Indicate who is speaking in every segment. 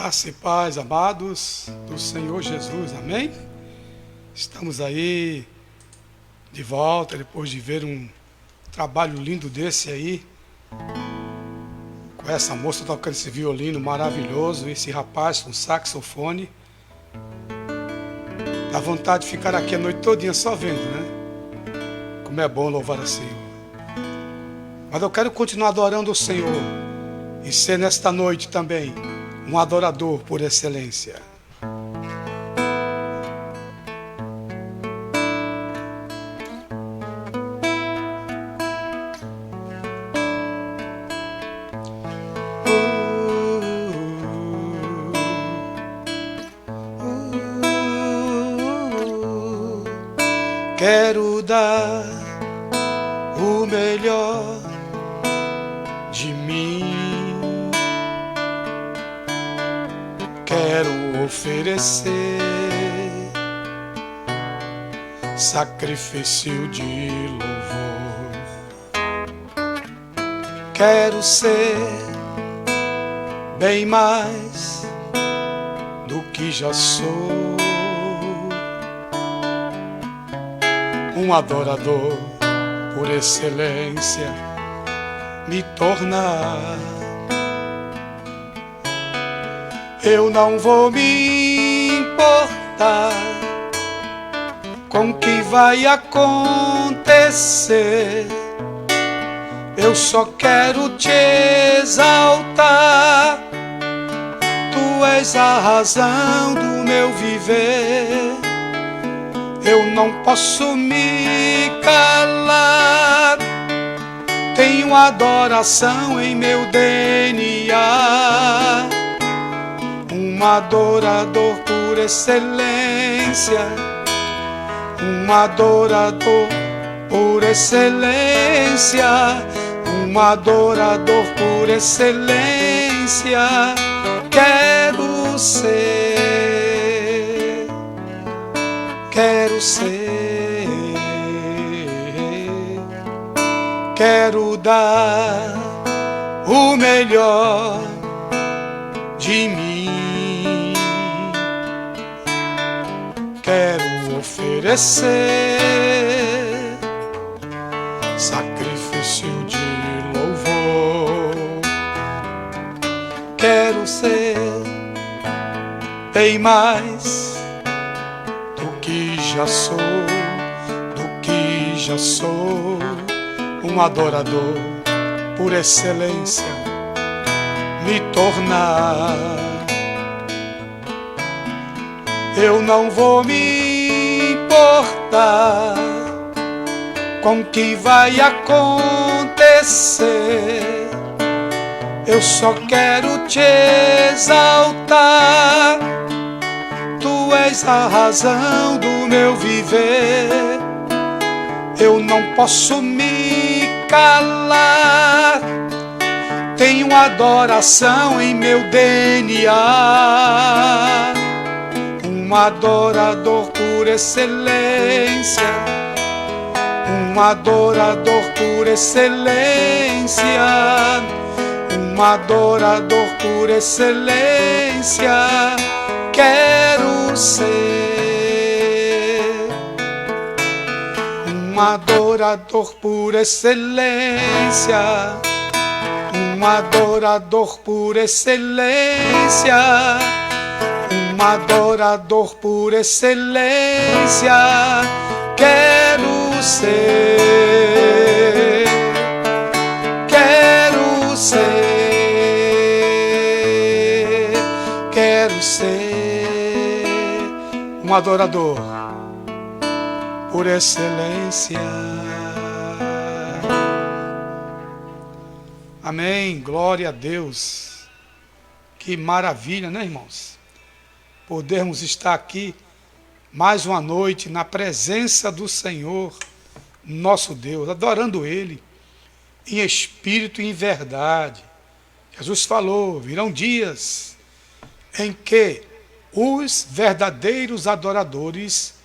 Speaker 1: Graça e paz, amados do Senhor Jesus, amém? Estamos aí de volta, depois de ver um trabalho lindo desse aí, com essa moça tocando esse violino maravilhoso, esse rapaz com saxofone. Dá vontade de ficar aqui a noite todinha só vendo, né? Como é bom louvar o Senhor. Mas eu quero continuar adorando o Senhor e ser nesta noite também um adorador por excelência. Quero dar o melhor de mim. Quero oferecer sacrifício de louvor. Quero ser bem mais do que já sou, um adorador por excelência me tornar. Eu não vou me importar com o que vai acontecer. Eu só quero te exaltar. Tu és a razão do meu viver. Eu não posso me calar. Tenho adoração em meu DNA. Um adorador por excelência, um adorador por excelência, um adorador por excelência. Quero ser, quero dar o melhor de mim. Quero oferecer sacrifício de louvor. Quero ser bem mais do que já sou, um adorador por excelência me tornar. Eu não vou me importar com o que vai acontecer. Eu só quero te exaltar. Tu és a razão do meu viver. Eu não posso me calar. Tenho adoração em meu DNA. Um adorador por excelência, um adorador por excelência, um adorador por excelência. Quero ser um adorador por excelência, um adorador por excelência, um adorador por excelência. Quero ser, quero ser, quero ser um adorador por excelência. Amém, glória a Deus. Que maravilha, né, irmãos? Podermos estar aqui mais uma noite na presença do Senhor, nosso Deus, adorando Ele em espírito e em verdade. Jesus falou, virão dias em que os verdadeiros adoradores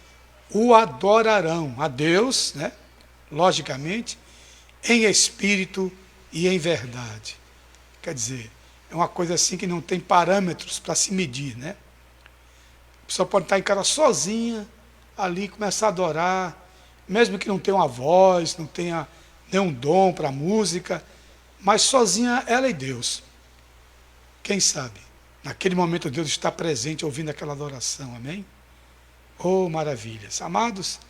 Speaker 1: o adorarão a Deus, né? Logicamente, em espírito e em verdade. Quer dizer, é uma coisa assim que não tem parâmetros para se medir, né? A pessoa pode estar em casa sozinha, ali, começar a adorar, mesmo que não tenha uma voz, não tenha nenhum dom para música, mas sozinha ela e Deus. Quem sabe? Naquele momento Deus está presente ouvindo aquela adoração, amém? Oh, maravilhas. Amados,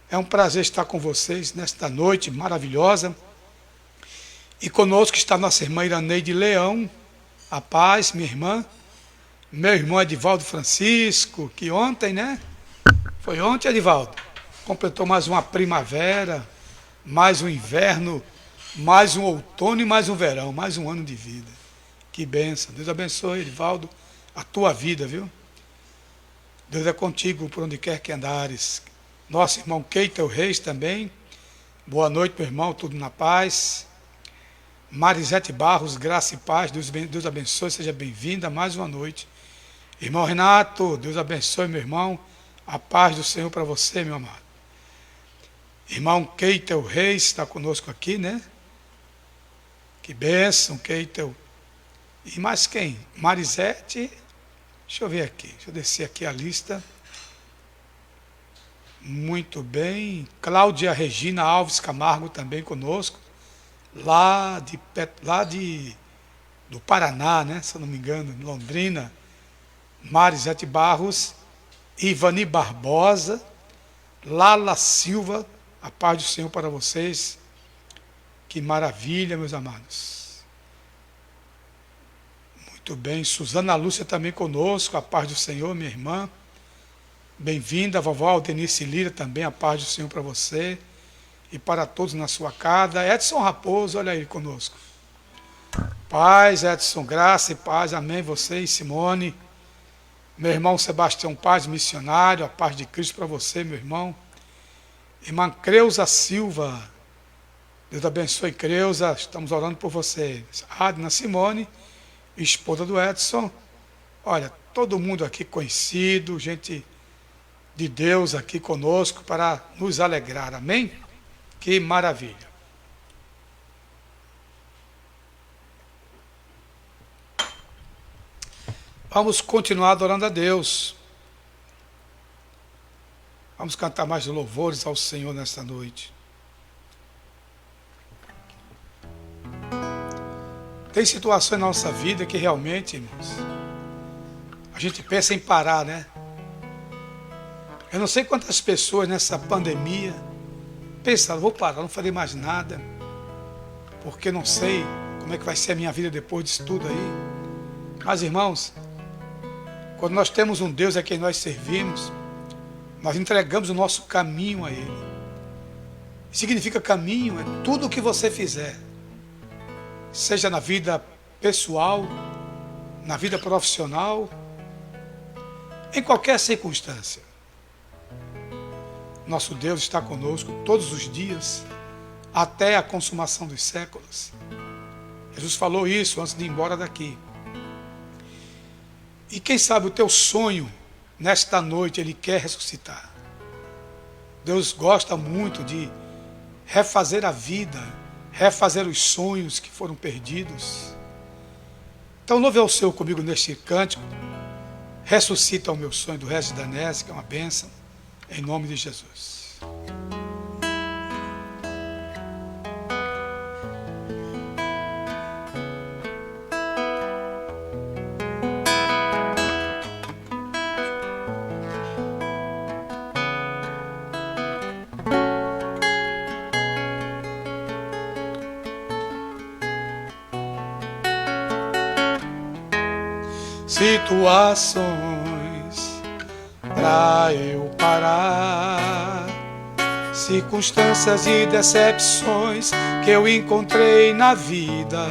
Speaker 1: é um prazer estar com vocês nesta noite maravilhosa. E conosco está nossa irmã Iraneide Leão, a paz, minha irmã. Meu irmão Edivaldo Francisco, que ontem, né? Foi ontem, Edivaldo. Completou mais uma primavera, mais um inverno, mais um outono e mais um verão, mais um ano de vida. Que bênção. Deus abençoe, Edivaldo, a tua vida, viu? Deus é contigo por onde quer que andares. Nosso irmão Keitel Reis também. Boa noite, meu irmão, tudo na paz. Marisete Barros, graça e paz. Deus abençoe, seja bem-vinda mais uma noite. Irmão Renato, Deus abençoe, meu irmão. A paz do Senhor para você, meu amado. Irmão Keitel Reis está conosco aqui, né? Que bênção, Keitel. E mais quem? Marisete. Deixa eu ver aqui. Deixa eu descer aqui a lista. Muito bem. Cláudia Regina Alves Camargo também conosco. Lá do Paraná, né? Se eu não me engano, Londrina. Marisete Barros. Ivani Barbosa. Lala Silva. A paz do Senhor para vocês. Que maravilha, meus amados. Muito bem. Suzana Lúcia também conosco. A paz do Senhor, minha irmã. Bem-vinda, vovó Aldenice Lira também. A paz do Senhor para você. E para todos na sua casa. Edson Raposo, olha aí conosco. Paz, Edson, graça e paz. Amém. Você e Simone. Meu irmão Sebastião Paz, missionário. A paz de Cristo para você, meu irmão. Irmã Creuza Silva. Deus abençoe, Creuza. Estamos orando por você. Adna Simone, esposa do Edson. Olha, todo mundo aqui conhecido, gente de Deus aqui conosco para nos alegrar. Amém? Que maravilha. Vamos continuar adorando a Deus. Vamos cantar mais louvores ao Senhor nesta noite. Tem situações na nossa vida que realmente, irmãos, a gente pensa em parar, né? Eu não sei quantas pessoas nessa pandemia pensaram, vou parar, não farei mais nada, porque não sei como é que vai ser a minha vida depois disso tudo aí. Mas, irmãos, quando nós temos um Deus a quem nós servimos, nós entregamos o nosso caminho a Ele. Significa caminho, é tudo o que você fizer, seja na vida pessoal, na vida profissional, em qualquer circunstância. Nosso Deus está conosco todos os dias, até a consumação dos séculos. Jesus falou isso antes de ir embora daqui. E quem sabe o teu sonho, nesta noite, Ele quer ressuscitar. Deus gosta muito de refazer a vida, refazer os sonhos que foram perdidos. Então louve ao Senhor comigo neste cântico. Ressuscita o meu sonho do Regis Danese, que é uma bênção, em nome de Jesus. Situações pra eu parar, circunstâncias e decepções que eu encontrei na vida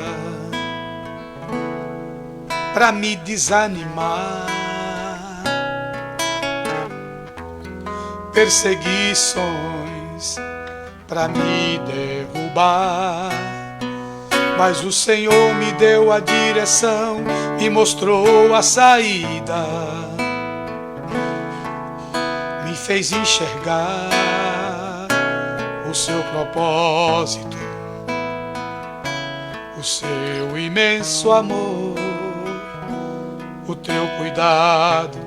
Speaker 1: pra me desanimar, perseguições pra me derrubar. Mas o Senhor me deu a direção, me mostrou a saída, me fez enxergar o seu propósito. o seu imenso amor, o teu cuidado.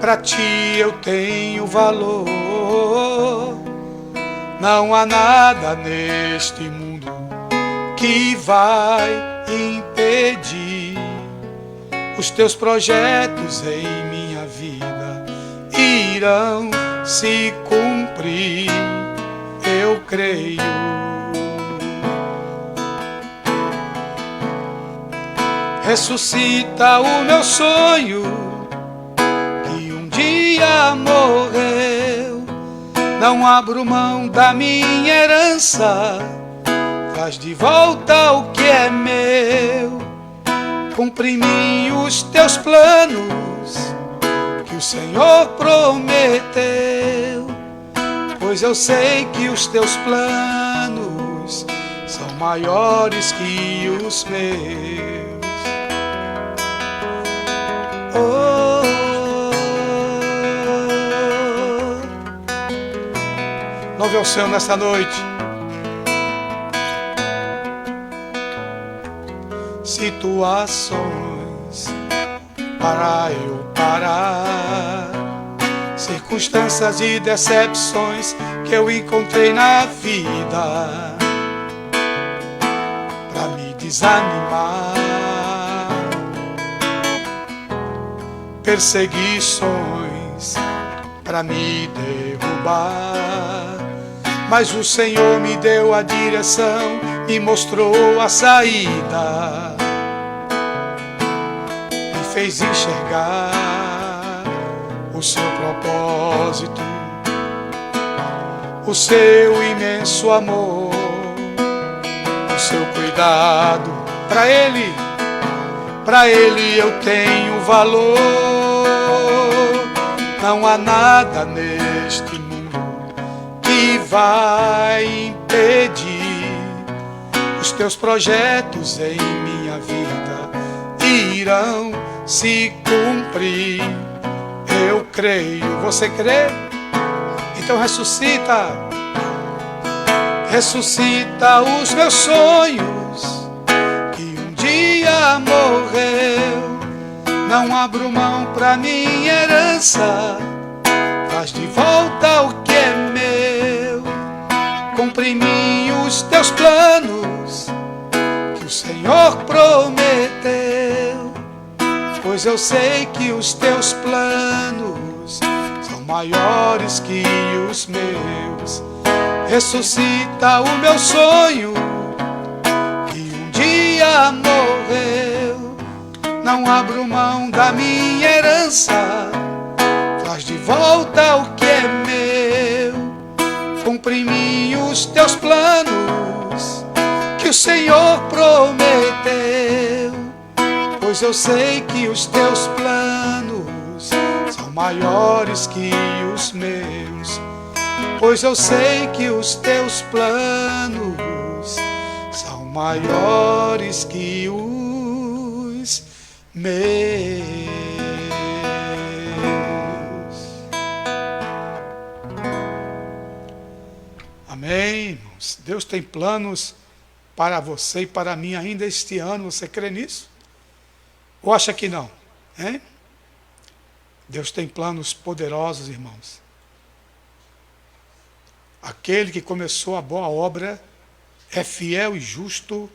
Speaker 1: Pra ti eu tenho valor, não há nada neste mundo que vai impedir os teus projetos em minha vida irão se cumprir, eu creio. Ressuscita o meu sonho que um dia morreu, não abro mão da minha herança, traz de volta o que é meu. Cumpre em mim os teus planos que o Senhor prometeu, pois eu sei que os teus planos são maiores que os meus. Oh, louve ao Senhor nesta noite. Situações para eu parar, circunstâncias e decepções que eu encontrei na vida para me desanimar, perseguições para me derrubar, mas o Senhor me deu a direção, me mostrou a saída, me fez enxergar o seu propósito, o seu imenso amor, o seu cuidado. Para Ele eu tenho valor, não há nada neste mundo que vai impedir os teus projetos em minha vida irão se cumprir, eu creio. Você crê? Então ressuscita os meus sonhos que um dia morreu, não abro mão pra minha herança, traz de volta o que é meu. Cumpre em mim os teus planos que o Senhor prometeu, pois eu sei que os teus planos são maiores que os meus. Ressuscita o meu sonho que um dia morreu, não abro mão da minha herança, traz de volta o que é meu. Cumpre em mim os teus planos que o Senhor prometeu, pois eu sei que os teus planos são maiores que os meus, pois eu sei que os teus planos são maiores que os meus. Amém, irmãos. Deus tem planos para você e para mim ainda este ano. Você crê nisso? Ou acha que não? Hein? Deus tem planos poderosos, irmãos. Aquele que começou a boa obra é fiel e justo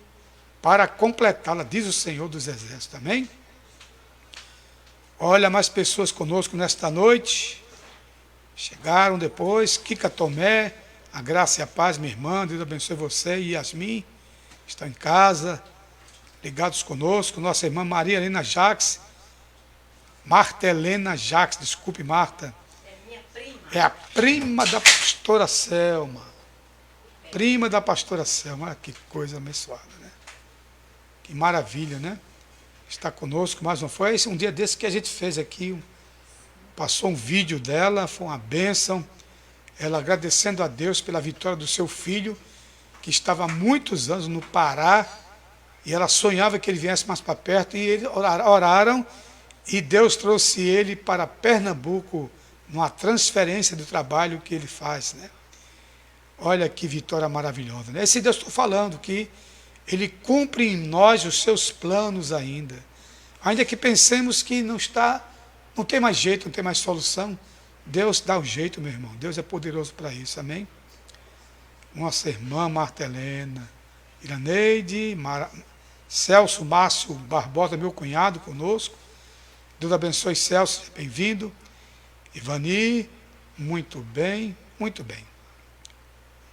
Speaker 1: para completá-la, diz o Senhor dos Exércitos. Amém? Olha, mais pessoas conosco nesta noite. Chegaram depois. Kika Tomé, a graça e a paz, minha irmã. Deus abençoe você e Yasmin. Estão em casa, ligados conosco. Nossa irmã Maria Helena Jacques. Marta Helena Jacques, desculpe, Marta.
Speaker 2: É minha prima.
Speaker 1: É a prima da pastora Selma. Prima da pastora Selma. Que coisa abençoada, né? Que maravilha, né? Está conosco mais uma. Foi esse um dia desse que a gente fez aqui. Passou um vídeo dela, foi uma bênção. Ela agradecendo a Deus pela vitória do seu filho, que estava há muitos anos no Pará, e ela sonhava que ele viesse mais para perto, e eles oraram, e Deus trouxe ele para Pernambuco, numa transferência do trabalho que ele faz, né? Olha que vitória maravilhosa, né? Esse Deus estou falando, que Ele cumpre em nós os seus planos ainda. Ainda que pensemos que não tem mais jeito, não tem mais solução, Deus dá o jeito, meu irmão. Deus é poderoso para isso, amém? Nossa irmã Marta Helena, Iraneide, Celso Márcio Barbosa, meu cunhado, conosco. Deus abençoe, Celso, bem-vindo. Ivani, muito bem, muito bem.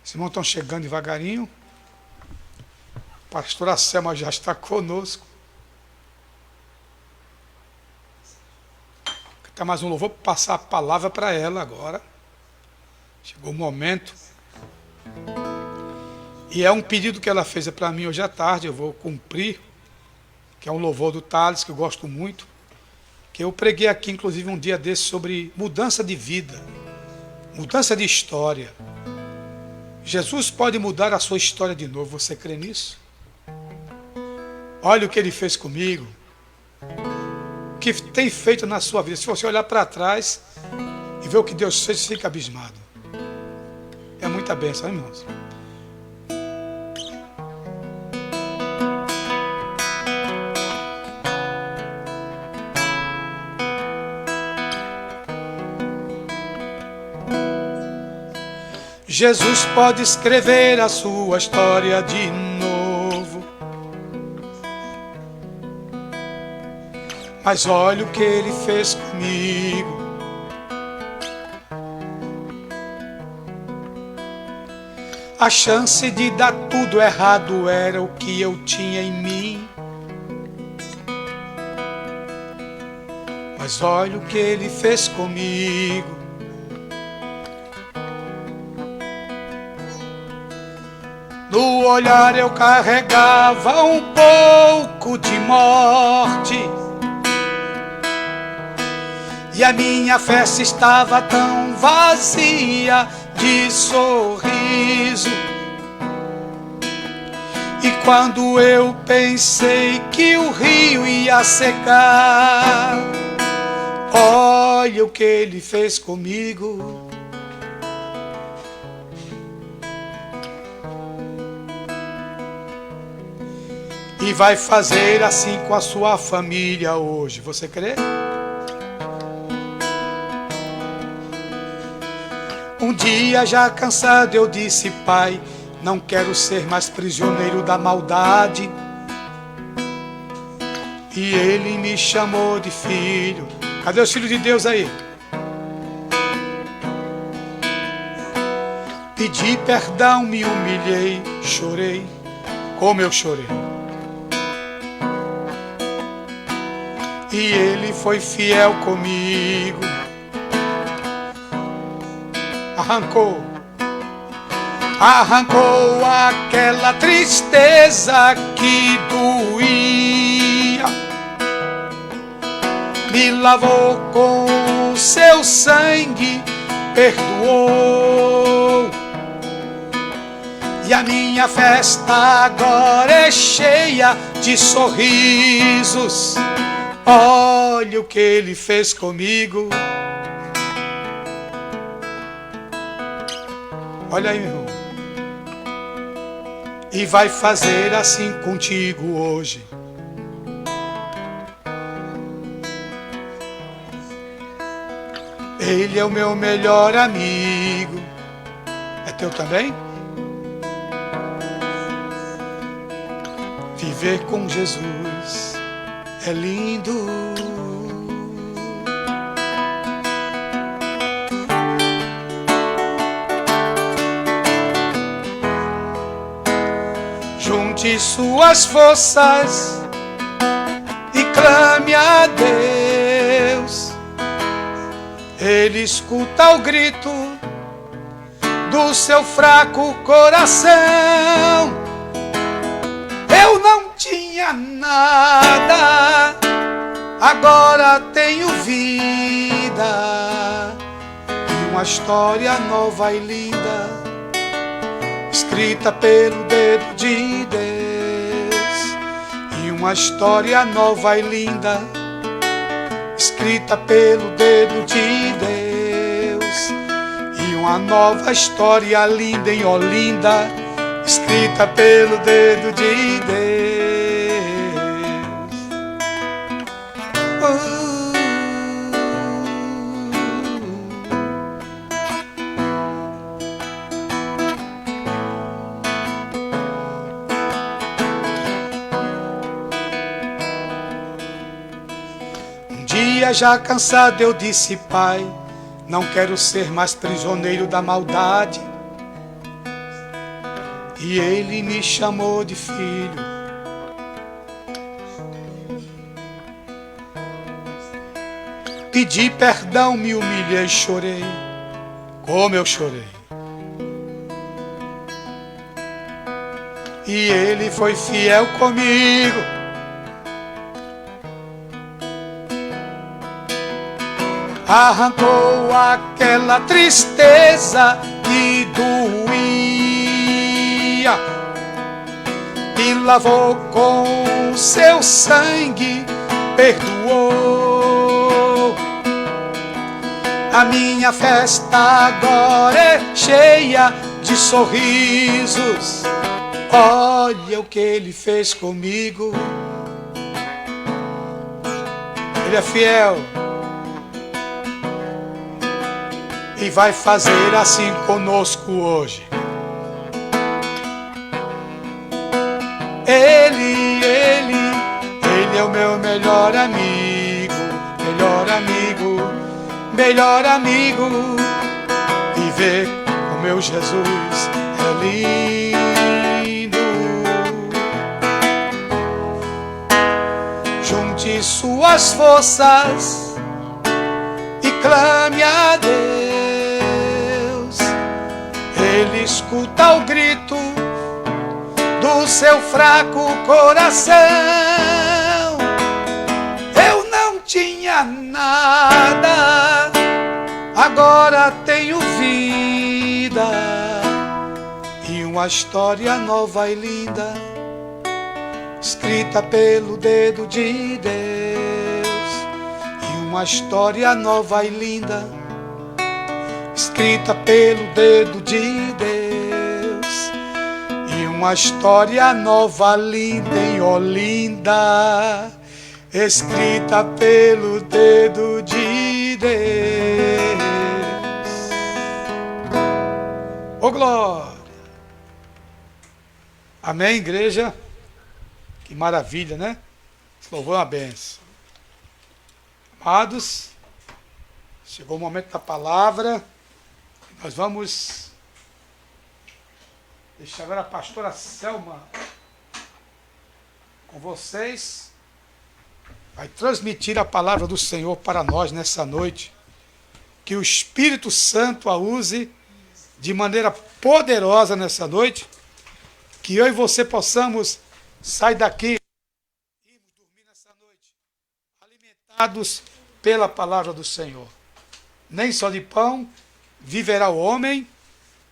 Speaker 1: Os irmãos estão chegando devagarinho. A pastora Selma já está conosco. Está mais um louvor para passar a palavra para ela agora. Chegou o momento. E é um pedido que ela fez para mim hoje à tarde, eu vou cumprir, que é um louvor do Thales, que eu gosto muito, que eu preguei aqui, inclusive, um dia desse, sobre mudança de vida, mudança de história. Jesus pode mudar a sua história de novo, você crê nisso? Olha o que Ele fez comigo, o que tem feito na sua vida. Se você olhar para trás e ver o que Deus fez, fica abismado. É muita bênção, hein, irmãos? Jesus pode escrever a sua história de novo. Mas olha o que Ele fez comigo. A chance de dar tudo errado era o que eu tinha em mim. Mas olha o que Ele fez comigo. No olhar eu carregava um pouco de morte, e a minha festa estava tão vazia de sorriso. E quando eu pensei que o rio ia secar, olha o que Ele fez comigo. E vai fazer assim com a sua família hoje. Você crê? Um dia já cansado eu disse: Pai, não quero ser mais prisioneiro da maldade. E Ele me chamou de filho. Cadê os filhos de Deus aí? Pedi perdão, me humilhei, chorei, como eu chorei. E Ele foi fiel comigo. Arrancou aquela tristeza que doía, me lavou com o seu sangue, perdoou. E a minha festa agora é cheia de sorrisos. Olha o que Ele fez comigo. Olha aí, meu irmão. E vai fazer assim contigo hoje. Ele é o meu melhor amigo. É teu também? Viver com Jesus é lindo. Junte suas forças e clame a Deus. Ele escuta o grito do seu fraco coração. Eu não tinha nada, agora tenho vida, e uma história nova e linda, escrita pelo dedo de Deus. E uma história nova e linda, escrita pelo dedo de Deus. E uma uma nova história linda em Olinda, escrita pelo dedo de Deus. Um dia já cansado eu disse: Pai, não quero ser mais prisioneiro da maldade. E Ele me chamou de filho. Pedi perdão, me humilhei, chorei, como eu chorei. E Ele foi fiel comigo. Arrancou aquela tristeza que doía, me lavou com seu sangue, perdoou. A minha festa agora é cheia de sorrisos. Olha o que Ele fez comigo. Ele é fiel e vai fazer assim conosco hoje. Ele é o meu melhor amigo, melhor amigo, melhor amigo. E ver o meu Jesus é lindo. Junte suas forças e clame a Deus. Ele escuta o grito do seu fraco coração. Eu não tinha nada, agora tenho vida e uma história nova e linda, escrita pelo dedo de Deus. E uma história nova e linda, escrita pelo dedo de Deus. E uma história nova, linda em Olinda, escrita pelo dedo de Deus. Ô glória! Amém, igreja? Que maravilha, né? Esse louvor é uma benção. Amados, chegou o momento da palavra. Nós vamos deixar agora a pastora Selma com vocês. Vai transmitir a palavra do Senhor para nós nessa noite. Que o Espírito Santo a use de maneira poderosa nessa noite. Que eu e você possamos sair daqui e irmos dormir nessa noite alimentados pela palavra do Senhor. Nem só de pão viverá o homem,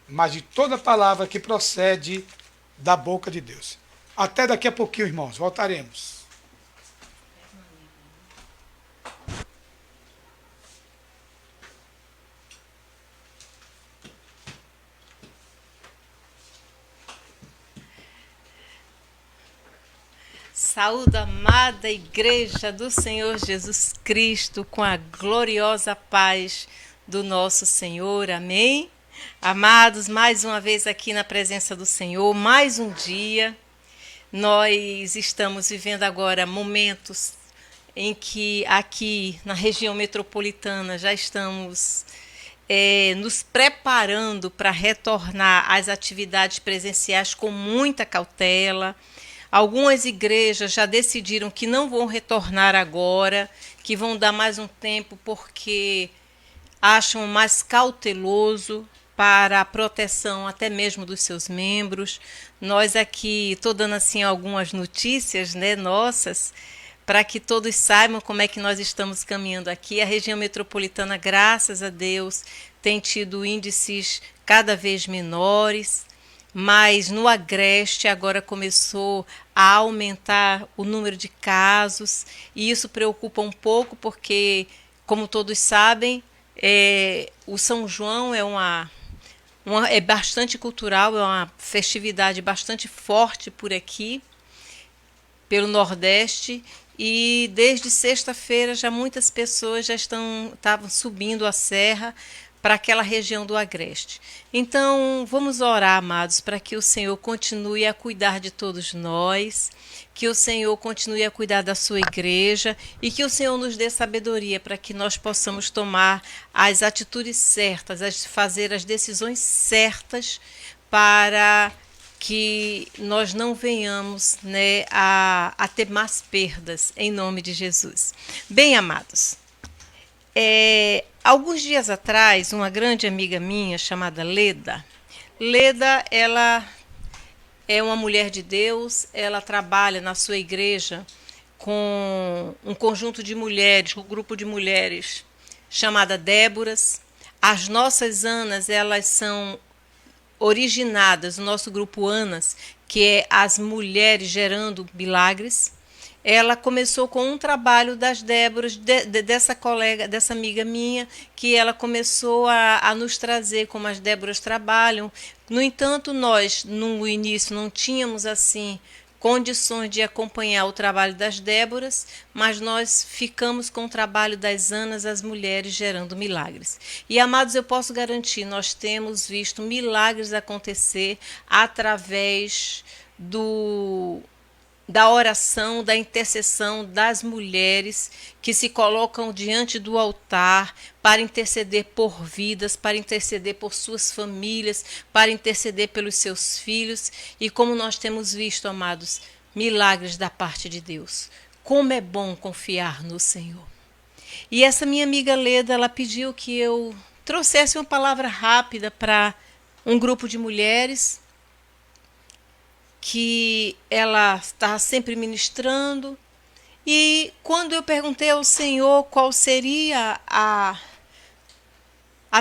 Speaker 1: mas de toda palavra que procede da boca de Deus. Até daqui a pouquinho, irmãos, voltaremos.
Speaker 2: Saúde, amada Igreja do Senhor Jesus Cristo, com a gloriosa paz do nosso Senhor. Amém? Amados, mais uma vez aqui na presença do Senhor, mais um dia. Nós estamos vivendo agora momentos em que aqui na região metropolitana já estamos nos preparando para retornar às atividades presenciais com muita cautela. Algumas igrejas já decidiram que não vão retornar agora, que vão dar mais um tempo porque acham mais cauteloso para a proteção até mesmo dos seus membros. Nós aqui, estou dando assim algumas notícias, né, nossas, para que todos saibam como é que nós estamos caminhando aqui. A região metropolitana, graças a Deus, tem tido índices cada vez menores, mas no Agreste agora começou a aumentar o número de casos, e isso preocupa um pouco porque, como todos sabem, o São João é uma É bastante cultural, é uma festividade bastante forte por aqui, pelo Nordeste. E desde sexta-feira já muitas pessoas já estavam subindo a serra para aquela região do Agreste. Então, vamos orar, amados, para que o Senhor continue a cuidar de todos nós, que o Senhor continue a cuidar da sua igreja e que o Senhor nos dê sabedoria para que nós possamos tomar as atitudes certas, fazer as decisões certas para que nós não venhamos, né, a ter mais perdas, em nome de Jesus. Bem, amados, alguns dias atrás, uma grande amiga minha chamada Leda, ela é uma mulher de Deus, ela trabalha na sua igreja com um conjunto de mulheres, um grupo de mulheres chamada Déboras. As nossas Anas, elas são originadas, o nosso grupo Anas, que é as mulheres gerando milagres. Ela começou com um trabalho das Déboras, dessa colega, dessa amiga minha, que ela começou a nos trazer como as Déboras trabalham. No entanto, nós, no início, não tínhamos assim condições de acompanhar o trabalho das Déboras, mas nós ficamos com o trabalho das Anas, as mulheres gerando milagres. E, amados, eu posso garantir, nós temos visto milagres acontecer através da oração, da intercessão das mulheres que se colocam diante do altar para interceder por vidas, para interceder por suas famílias, para interceder pelos seus filhos. E como nós temos visto, amados, milagres da parte de Deus. Como é bom confiar no Senhor. E essa minha amiga Leda, ela pediu que eu trouxesse uma palavra rápida para um grupo de mulheres que ela está sempre ministrando. E quando eu perguntei ao Senhor qual seria a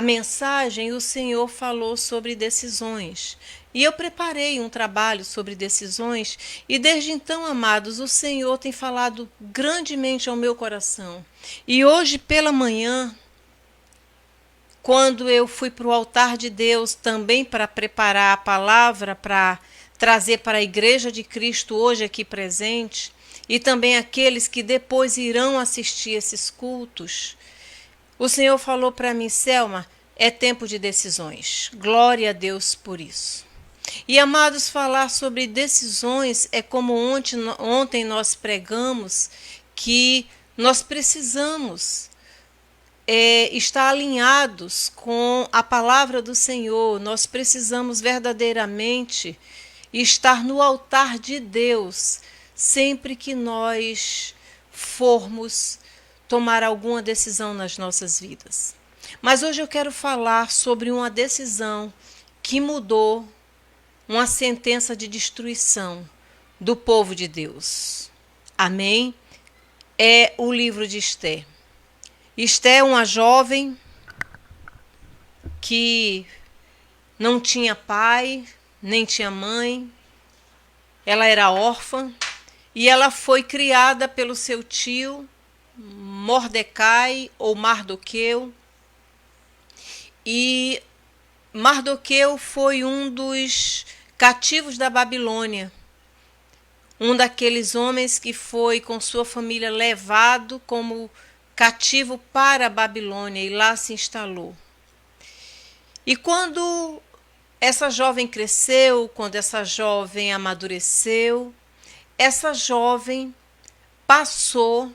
Speaker 2: mensagem, o Senhor falou sobre decisões. E eu preparei um trabalho sobre decisões e desde então, amados, o Senhor tem falado grandemente ao meu coração. E hoje pela manhã, quando eu fui para o altar de Deus também para preparar a palavra, para trazer para a Igreja de Cristo hoje aqui presente, e também aqueles que depois irão assistir esses cultos, o Senhor falou para mim: Selma, é tempo de decisões. Glória a Deus por isso. E, amados, falar sobre decisões é como ontem nós pregamos, que nós precisamos estar alinhados com a palavra do Senhor. Nós precisamos verdadeiramente estar no altar de Deus sempre que nós formos tomar alguma decisão nas nossas vidas. Mas hoje eu quero falar sobre uma decisão que mudou uma sentença de destruição do povo de Deus. Amém? É o livro de Esté. Esté é uma jovem que não tinha pai, nem tinha mãe, ela era órfã e ela foi criada pelo seu tio Mordecai ou Mardoqueu. E Mardoqueu foi um dos cativos da Babilônia, um daqueles homens que foi com sua família levado como cativo para a Babilônia e lá se instalou. E quando essa jovem cresceu, quando essa jovem amadureceu, essa jovem passou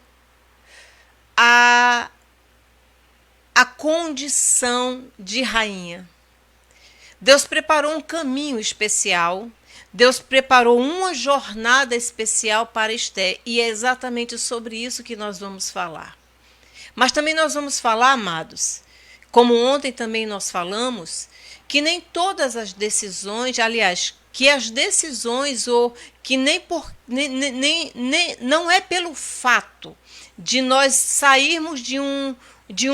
Speaker 2: a condição de rainha. Deus preparou um caminho especial, Deus preparou uma jornada especial para Esté, e é exatamente sobre isso que nós vamos falar. Mas também nós vamos falar, amados, como ontem também nós falamos, que nem todas as decisões, aliás, que as decisões, ou que não é pelo fato de nós sairmos de um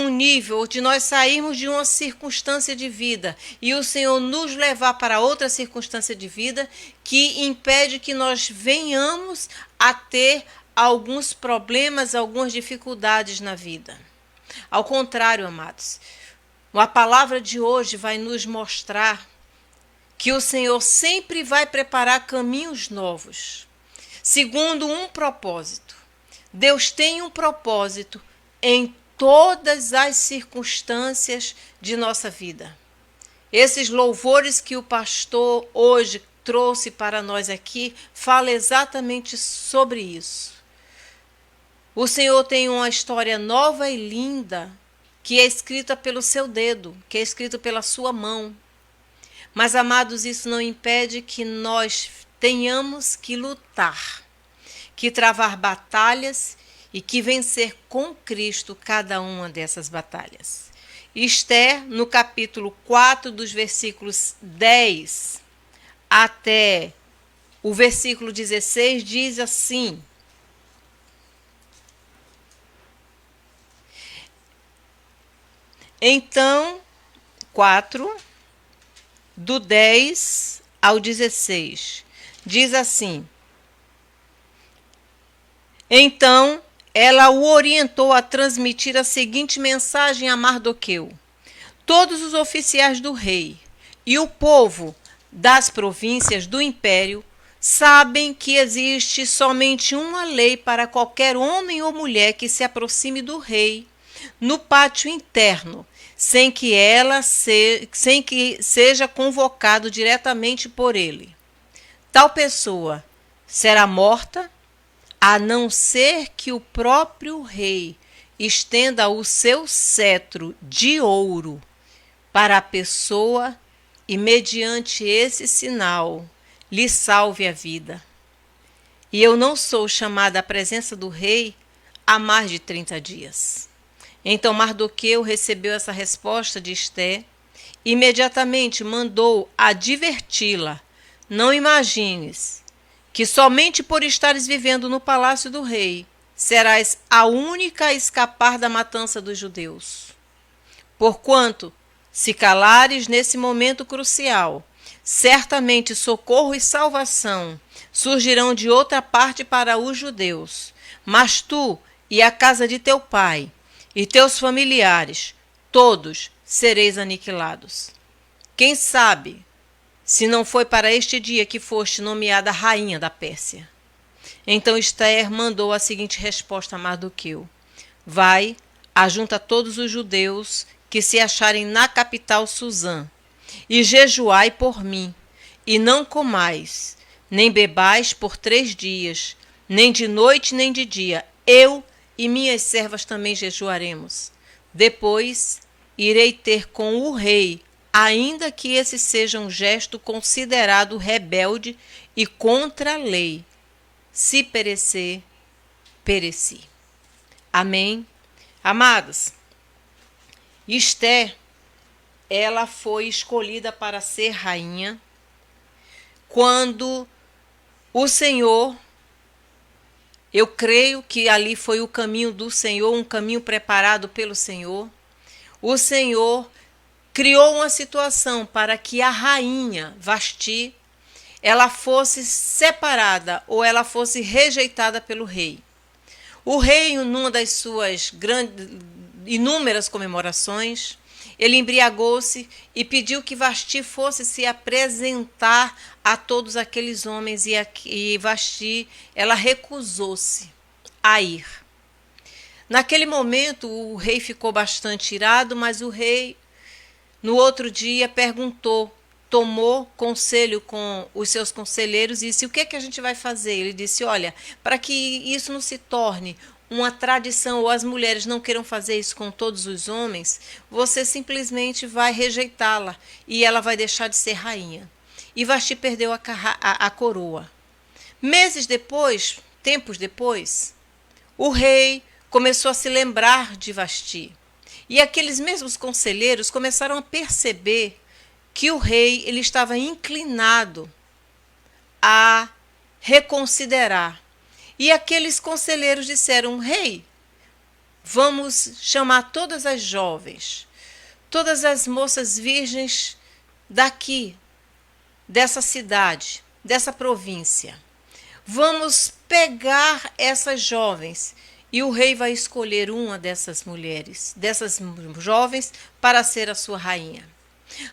Speaker 2: nível, ou de nós sairmos de uma circunstância de vida e o Senhor nos levar para outra circunstância de vida, que impede que nós venhamos a ter alguns problemas, algumas dificuldades na vida. Ao contrário, amados, a palavra de hoje vai nos mostrar que o Senhor sempre vai preparar caminhos novos, segundo um propósito. Deus tem um propósito em todas as circunstâncias de nossa vida. Esses louvores que o pastor hoje trouxe para nós aqui fala exatamente sobre isso. O Senhor tem uma história nova e linda que é escrita pelo seu dedo, que é escrita pela sua mão. Mas, amados, isso não impede que nós tenhamos que lutar, que travar batalhas e que vencer com Cristo cada uma dessas batalhas. Esther, no capítulo 4, dos versículos 10 até o versículo 16, diz assim: Então, 4, do 10 ao 16, diz assim: Então ela o orientou a transmitir a seguinte mensagem a Mardoqueu: Todos os oficiais do rei e o povo das províncias do império sabem que existe somente uma lei para qualquer homem ou mulher que se aproxime do rei no pátio interno, sem que seja convocado diretamente por ele. Tal pessoa será morta, a não ser que o próprio rei estenda o seu cetro de ouro para a pessoa e, mediante esse sinal, lhe salve a vida. E eu não sou chamada à presença do rei há mais de 30 dias. Então Mardoqueu recebeu essa resposta de Esther e imediatamente mandou adverti-la: Não imagines que somente por estares vivendo no palácio do rei serás a única a escapar da matança dos judeus. Porquanto, se calares nesse momento crucial, certamente socorro e salvação surgirão de outra parte para os judeus. Mas tu e a casa de teu pai e teus familiares, todos sereis aniquilados. Quem sabe se não foi para este dia que foste nomeada rainha da Pérsia? Então Esther mandou a seguinte resposta a Mardoqueu: Vai, ajunta todos os judeus que se acharem na capital Susã, e jejuai por mim, e não comais, nem bebais por 3 dias, nem de noite nem de dia. Eu e minhas servas também jejuaremos. Depois irei ter com o rei, ainda que esse seja um gesto considerado rebelde e contra a lei. Se perecer, pereci. Amém? Amados, Esther, ela foi escolhida para ser rainha quando o Senhor, eu creio que ali foi o caminho do Senhor, um caminho preparado pelo Senhor. O Senhor criou uma situação para que a rainha Vasti, ela fosse separada ou ela fosse rejeitada pelo rei. O rei, numa das suas inúmeras comemorações, ele embriagou-se e pediu que Vasti fosse se apresentar a todos aqueles homens, e Vasti, ela recusou-se a ir. Naquele momento o rei ficou bastante irado, mas o rei, no outro dia, tomou conselho com os seus conselheiros e disse: o que é que a gente vai fazer? Ele disse: olha, para que isso não se torne uma tradição ou as mulheres não queiram fazer isso com todos os homens, você simplesmente vai rejeitá-la e ela vai deixar de ser rainha. E Vasti perdeu a coroa. Tempos depois, o rei começou a se lembrar de Vasti. E aqueles mesmos conselheiros começaram a perceber que o rei ele estava inclinado a reconsiderar. E aqueles conselheiros disseram: rei, vamos chamar todas as jovens, todas as moças virgens daqui, dessa cidade, dessa província. Vamos pegar essas jovens e o rei vai escolher uma dessas mulheres, dessas jovens, para ser a sua rainha.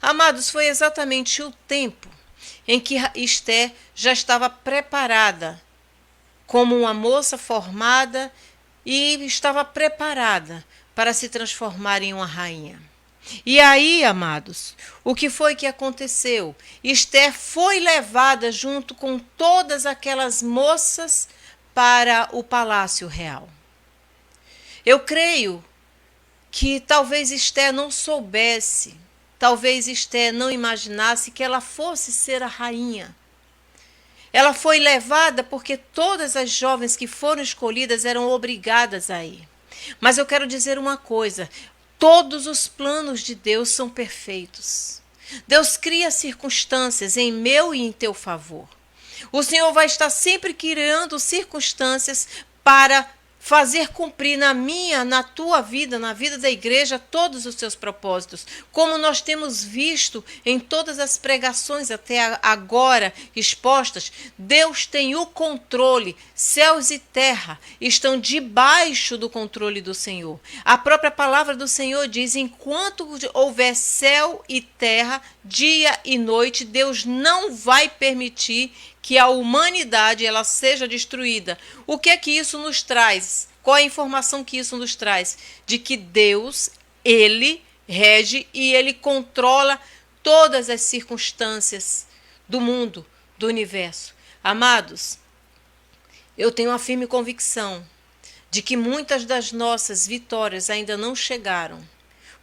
Speaker 2: Amados, foi exatamente o tempo em que Esther já estava preparada como uma moça formada e estava preparada para se transformar em uma rainha. E aí, amados, o que foi que aconteceu? Esther foi levada junto com todas aquelas moças para o palácio real. Eu creio que talvez Esther não soubesse, talvez Esther não imaginasse que ela fosse ser a rainha. Ela foi levada porque todas as jovens que foram escolhidas eram obrigadas a ir. Mas eu quero dizer uma coisa: todos os planos de Deus são perfeitos. Deus cria circunstâncias em meu e em teu favor. O Senhor vai estar sempre criando circunstâncias para fazer cumprir na minha, na tua vida, na vida da igreja, todos os seus propósitos. Como nós temos visto em todas as pregações até agora expostas, Deus tem o controle. Céus e terra estão debaixo do controle do Senhor. A própria palavra do Senhor diz: enquanto houver céu e terra, dia e noite, Deus não vai permitir que a humanidade ela seja destruída. O que é que isso nos traz? Qual a informação que isso nos traz? De que Deus, Ele rege e Ele controla todas as circunstâncias do mundo, do universo. Amados, eu tenho uma firme convicção de que muitas das nossas vitórias ainda não chegaram,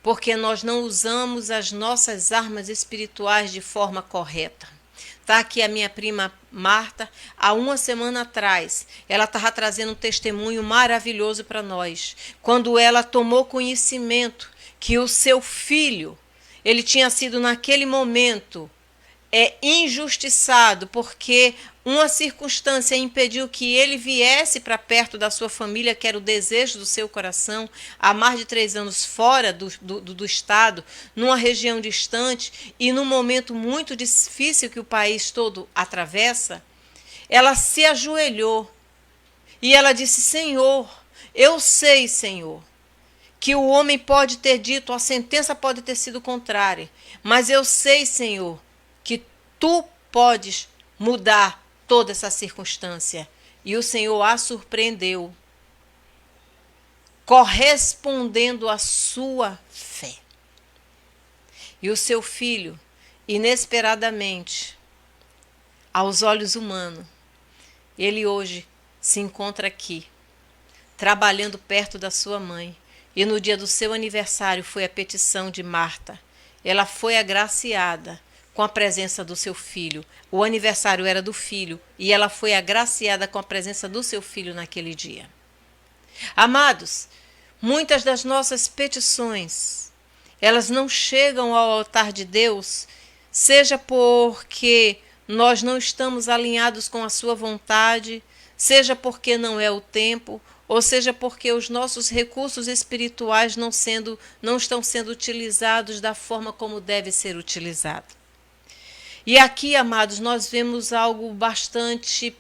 Speaker 2: porque nós não usamos as nossas armas espirituais de forma correta. Está aqui a minha prima Marta, há uma semana atrás, ela estava trazendo um testemunho maravilhoso para nós. Quando ela tomou conhecimento que o seu filho, ele tinha sido naquele momento injustiçado, porque uma circunstância impediu que ele viesse para perto da sua família, que era o desejo do seu coração, há mais de 3 anos fora do estado, numa região distante e num momento muito difícil que o país todo atravessa. Ela se ajoelhou e ela disse: Senhor, eu sei, Senhor, que o homem pode ter dito, a sentença pode ter sido contrária, mas eu sei, Senhor, que tu podes mudar toda essa circunstância. E o Senhor a surpreendeu, correspondendo à sua fé. E o seu filho, inesperadamente, aos olhos humanos, ele hoje se encontra aqui, trabalhando perto da sua mãe. E no dia do seu aniversário foi a petição de Marta. Ela foi agraciada com a presença do seu filho. O aniversário era do filho e ela foi agraciada com a presença do seu filho naquele dia. Amados, muitas das nossas petições, elas não chegam ao altar de Deus, seja porque nós não estamos alinhados com a sua vontade, seja porque não é o tempo, ou seja porque os nossos recursos espirituais não estão sendo utilizados da forma como deve ser utilizado. E aqui, amados, nós vemos algo bastante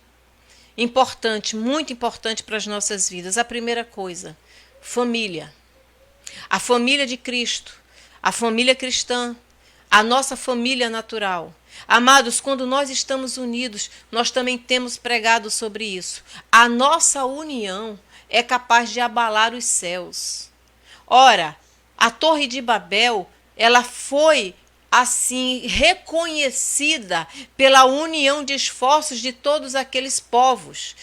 Speaker 2: importante, muito importante para as nossas vidas. A primeira coisa, família. A família de Cristo, a família cristã, a nossa família natural. Amados, quando nós estamos unidos, nós também temos pregado sobre isso. A nossa união é capaz de abalar os céus. Ora, a Torre de Babel, ela foi assim reconhecida pela união de esforços de todos aqueles povos.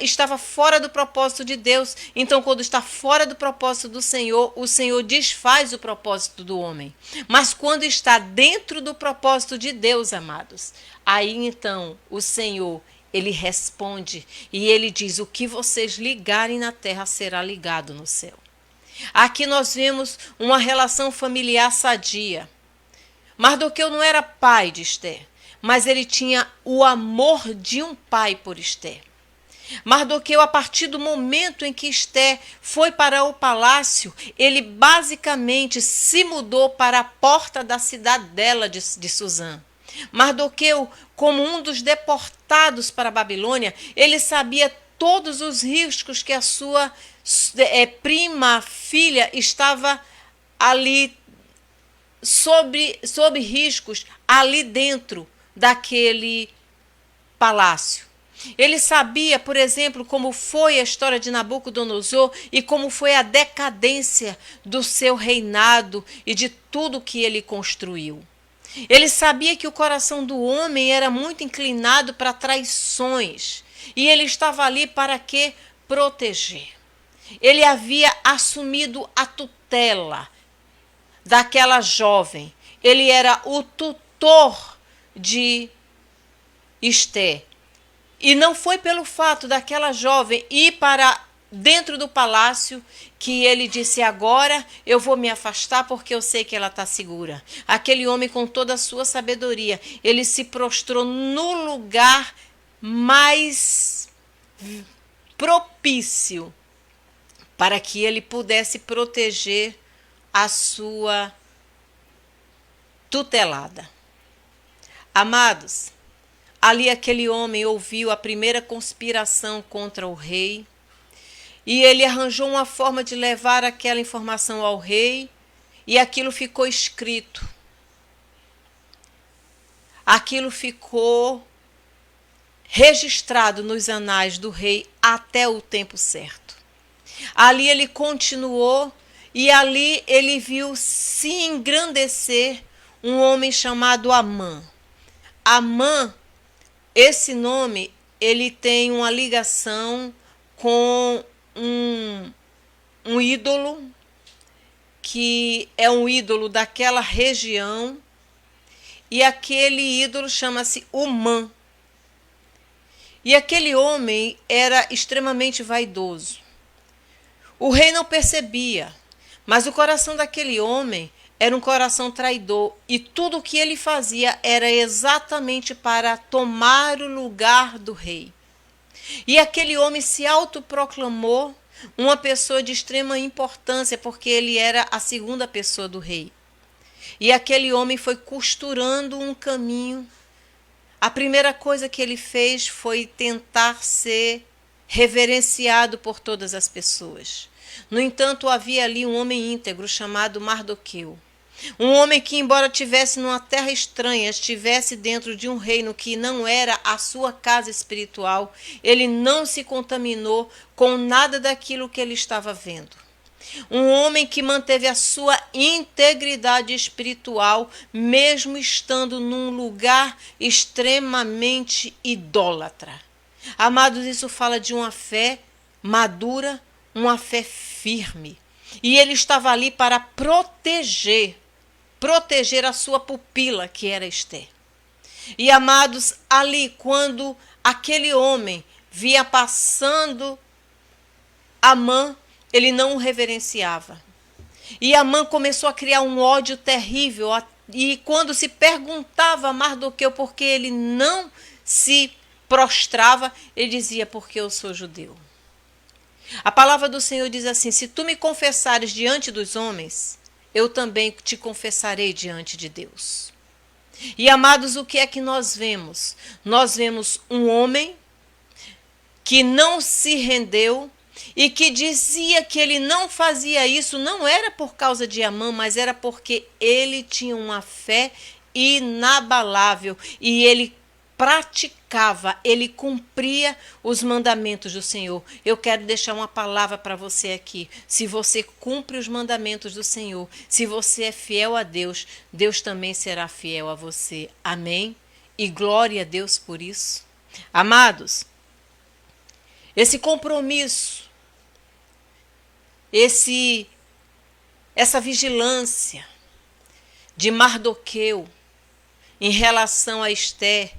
Speaker 2: Estava fora do propósito de Deus. Então, quando está fora do propósito do Senhor, o Senhor desfaz o propósito do homem. Mas quando está dentro do propósito de Deus, amados, aí então o Senhor, ele responde e ele diz: o que vocês ligarem na terra será ligado no céu. Aqui nós vemos uma relação familiar sadia. Mardoqueu não era pai de Esther, mas ele tinha o amor de um pai por Esther. Mardoqueu, a partir do momento em que Esther foi para o palácio, ele basicamente se mudou para a porta da cidadela de Suzã. Mardoqueu, como um dos deportados para a Babilônia, ele sabia todos os riscos que a sua prima filha estava ali sob riscos ali dentro daquele palácio. Ele sabia, por exemplo, como foi a história de Nabucodonosor e como foi a decadência do seu reinado e de tudo que ele construiu. Ele sabia que o coração do homem era muito inclinado para traições e ele estava ali para quê? Proteger. Ele havia assumido a tutela daquela jovem. Ele era o tutor de Esté. E não foi pelo fato daquela jovem ir para dentro do palácio que ele disse: agora eu vou me afastar porque eu sei que ela está segura. Aquele homem, com toda a sua sabedoria, ele se prostrou no lugar mais propício para que ele pudesse proteger a sua tutelada. Amados, ali aquele homem ouviu a primeira conspiração contra o rei e ele arranjou uma forma de levar aquela informação ao rei e aquilo ficou escrito. Aquilo ficou registrado nos anais do rei até o tempo certo. Ali ele continuou e ali ele viu se engrandecer um homem chamado Amã. Amã, esse nome, ele tem uma ligação com um ídolo, que é um ídolo daquela região, e aquele ídolo chama-se Umã. E aquele homem era extremamente vaidoso. O rei não percebia, mas o coração daquele homem era um coração traidor e tudo o que ele fazia era exatamente para tomar o lugar do rei. E aquele homem se autoproclamou uma pessoa de extrema importância porque ele era a segunda pessoa do rei. E aquele homem foi costurando um caminho. A primeira coisa que ele fez foi tentar ser reverenciado por todas as pessoas. No entanto, havia ali um homem íntegro chamado Mardoqueu. Um homem que, embora estivesse numa terra estranha, estivesse dentro de um reino que não era a sua casa espiritual, ele não se contaminou com nada daquilo que ele estava vendo. Um homem que manteve a sua integridade espiritual, mesmo estando num lugar extremamente idólatra. Amados, isso fala de uma fé madura, uma fé firme. E ele estava ali para proteger a sua pupila, que era Esté. E, amados, ali, quando aquele homem via passando Amã, ele não o reverenciava. E Amã começou a criar um ódio terrível. E quando se perguntava a Mardoqueu por que ele não se prostrava, ele dizia: porque eu sou judeu. A palavra do Senhor diz assim: se tu me confessares diante dos homens, eu também te confessarei diante de Deus. E, amados, o que é que nós vemos? Nós vemos um homem que não se rendeu e que dizia que ele não fazia isso, não era por causa de Amã, mas era porque ele tinha uma fé inabalável e ele praticava, ele cumpria os mandamentos do Senhor. Eu quero deixar uma palavra para você aqui. Se você cumpre os mandamentos do Senhor, se você é fiel a Deus, Deus também será fiel a você. Amém? E glória a Deus por isso. Amados, esse compromisso, essa vigilância de Mardoqueu em relação a Esté,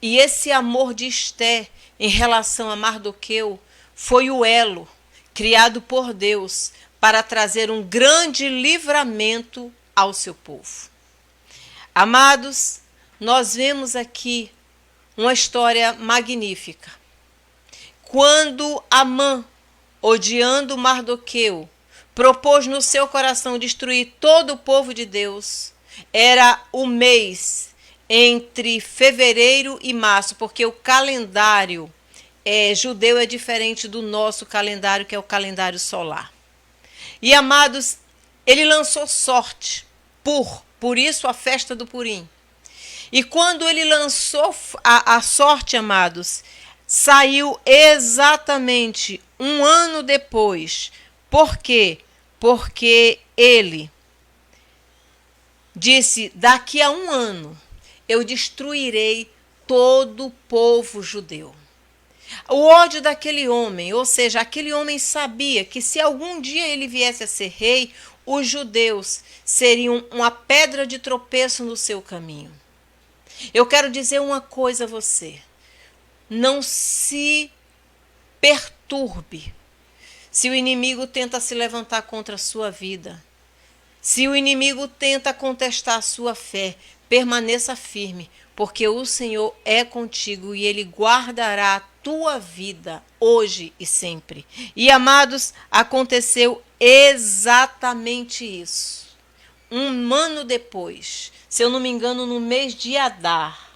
Speaker 2: e esse amor de Esté em relação a Mardoqueu foi o elo criado por Deus para trazer um grande livramento ao seu povo. Amados, nós vemos aqui uma história magnífica. Quando Amã, odiando Mardoqueu, propôs no seu coração destruir todo o povo de Deus, era o mês entre fevereiro e março, porque o calendário judeu é diferente do nosso calendário, que é o calendário solar. E, amados, ele lançou sorte, por isso a festa do Purim. E quando ele lançou a sorte, amados, saiu exatamente um ano depois. Por quê? Porque ele disse: daqui a um ano eu destruirei todo o povo judeu. O ódio daquele homem, ou seja, aquele homem sabia que se algum dia ele viesse a ser rei, os judeus seriam uma pedra de tropeço no seu caminho. Eu quero dizer uma coisa a você: não se perturbe se o inimigo tenta se levantar contra a sua vida. Se o inimigo tenta contestar a sua fé, permaneça firme, porque o Senhor é contigo e Ele guardará a tua vida hoje e sempre. E, amados, aconteceu exatamente isso. Um ano depois, se eu não me engano, no mês de Adar,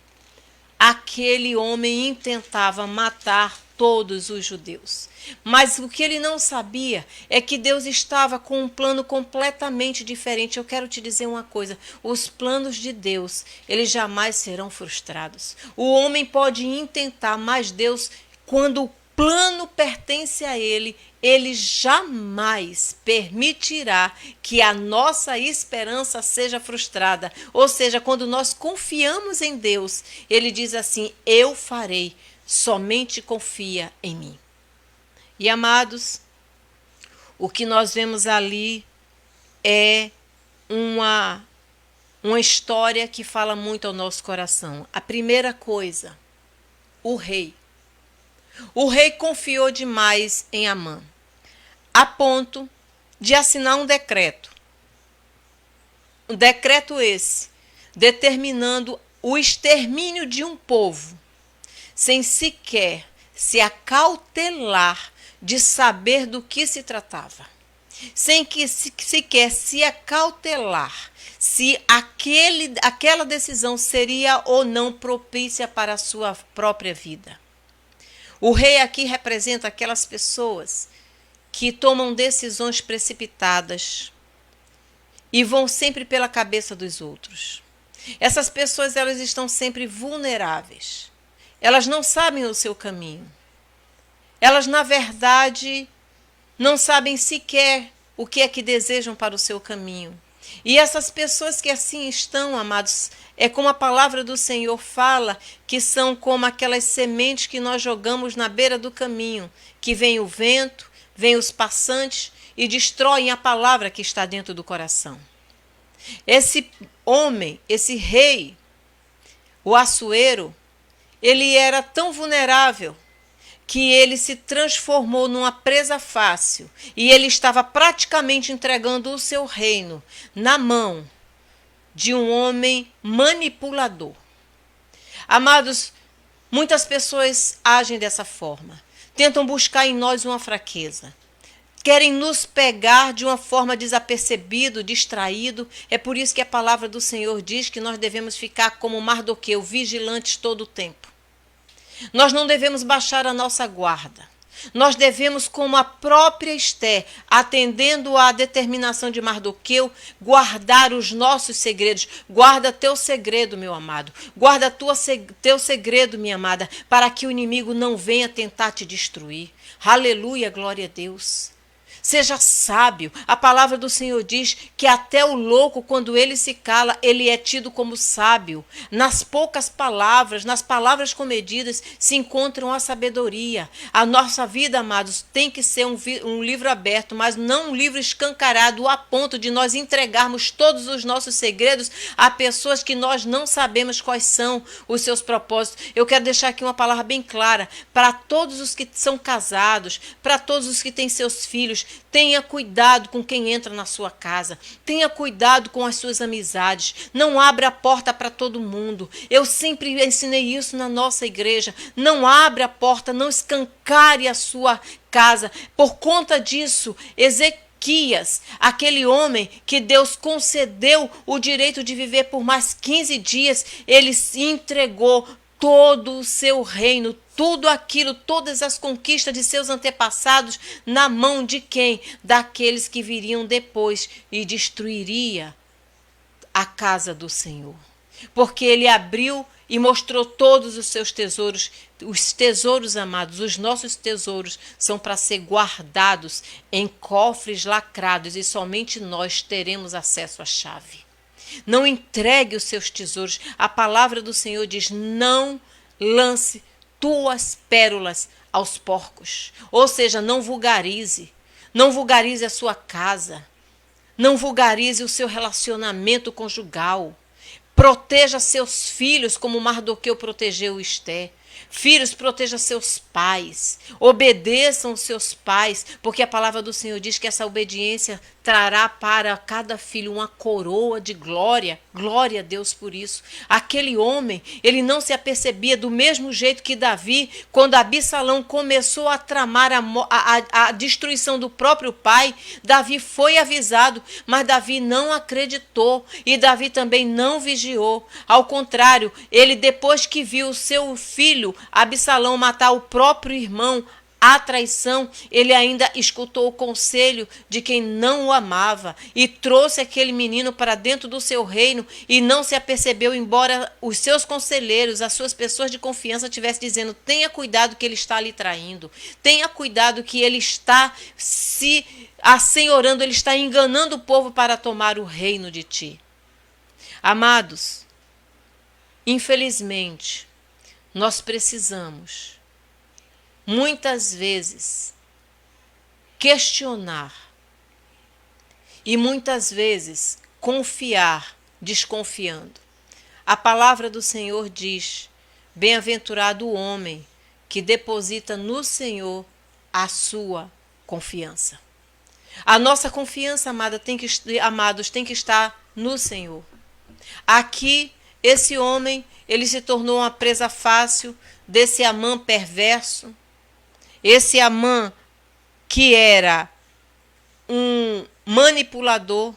Speaker 2: aquele homem intentava matar todos os judeus. Mas o que ele não sabia é que Deus estava com um plano completamente diferente. Eu quero te dizer uma coisa: os planos de Deus, eles jamais serão frustrados. O homem pode intentar, mas Deus, quando o plano pertence a ele, ele jamais permitirá que a nossa esperança seja frustrada. Ou seja, quando nós confiamos em Deus, ele diz assim: eu farei, somente confia em mim. E, amados, o que nós vemos ali é uma história que fala muito ao nosso coração. A primeira coisa, o rei. O rei confiou demais em Amã, a ponto de assinar um decreto. Um decreto esse, determinando o extermínio de um povo, sem sequer se acautelar de saber do que se tratava. Sem que sequer se acautelar se aquela decisão seria ou não propícia para a sua própria vida. O rei aqui representa aquelas pessoas que tomam decisões precipitadas e vão sempre pela cabeça dos outros. Essas pessoas, elas estão sempre vulneráveis. Elas não sabem o seu caminho. Elas, na verdade, não sabem sequer o que é que desejam para o seu caminho. E essas pessoas que assim estão, amados, é como a palavra do Senhor fala, que são como aquelas sementes que nós jogamos na beira do caminho, que vem o vento, vem os passantes e destroem a palavra que está dentro do coração. Esse homem, esse rei, o Assuero, ele era tão vulnerável que ele se transformou numa presa fácil e ele estava praticamente entregando o seu reino na mão de um homem manipulador. Amados, muitas pessoas agem dessa forma, tentam buscar em nós uma fraqueza, querem nos pegar de uma forma desapercebido, distraído. É por isso que a palavra do Senhor diz que nós devemos ficar como Mardoqueu, vigilantes todo o tempo. Nós não devemos baixar a nossa guarda. Nós devemos, como a própria Esther, atendendo à determinação de Mardoqueu, guardar os nossos segredos. Guarda teu segredo, meu amado. Guarda teu segredo, minha amada, para que o inimigo não venha tentar te destruir. Aleluia, glória a Deus. Seja sábio. A palavra do Senhor diz que até o louco, quando ele se cala, ele é tido como sábio. Nas poucas palavras, nas palavras comedidas, se encontram a sabedoria. A nossa vida, amados, tem que ser um livro aberto, mas não um livro escancarado a ponto de nós entregarmos todos os nossos segredos a pessoas que nós não sabemos quais são os seus propósitos. Eu quero deixar aqui uma palavra bem clara para todos os que são casados, para todos os que têm seus filhos. Tenha cuidado com quem entra na sua casa. Tenha cuidado com as suas amizades. Não abra a porta para todo mundo. Eu sempre ensinei isso na nossa igreja. Não abra a porta, não escancare a sua casa. Por conta disso, Ezequias, aquele homem que Deus concedeu o direito de viver por mais 15 dias, ele se entregou todo o seu reino, tudo aquilo, todas as conquistas de seus antepassados na mão de quem? Daqueles que viriam depois e destruiria a casa do Senhor. porque ele abriu e mostrou todos os seus tesouros. Os tesouros, amados, os nossos tesouros são para ser guardados em cofres lacrados e somente nós teremos acesso à chave. Não entregue os seus tesouros. A palavra do Senhor diz: não lance tuas pérolas aos porcos. Ou seja, não vulgarize. Não vulgarize a sua casa. Não vulgarize o seu relacionamento conjugal. Proteja seus filhos como Mardoqueu protegeu Esté. Filhos, proteja seus pais. Obedeçam os seus pais, porque a palavra do Senhor diz que essa obediência trará para cada filho uma coroa de glória. Glória a Deus por isso. Aquele homem, ele não se apercebia do mesmo jeito que Davi, quando Absalão começou a tramar a destruição do próprio pai. Davi foi avisado, mas Davi não acreditou e Davi também não vigiou. Ao contrário, ele, depois que viu o seu filho Absalão matar o próprio irmão, a traição, ele ainda escutou o conselho de quem não o amava e trouxe aquele menino para dentro do seu reino e não se apercebeu, embora os seus conselheiros, as suas pessoas de confiança estivessem dizendo: tenha cuidado que ele está lhe traindo, tenha cuidado que ele está se assenhorando, ele está enganando o povo para tomar o reino de ti. Amados, infelizmente, nós precisamos muitas vezes questionar e muitas vezes confiar desconfiando. A palavra do Senhor diz: bem-aventurado o homem que deposita no Senhor a sua confiança. A nossa confiança, amados, tem que estar no Senhor. Aqui, esse homem, ele se tornou uma presa fácil desse Amã perverso. Esse Amã que era um manipulador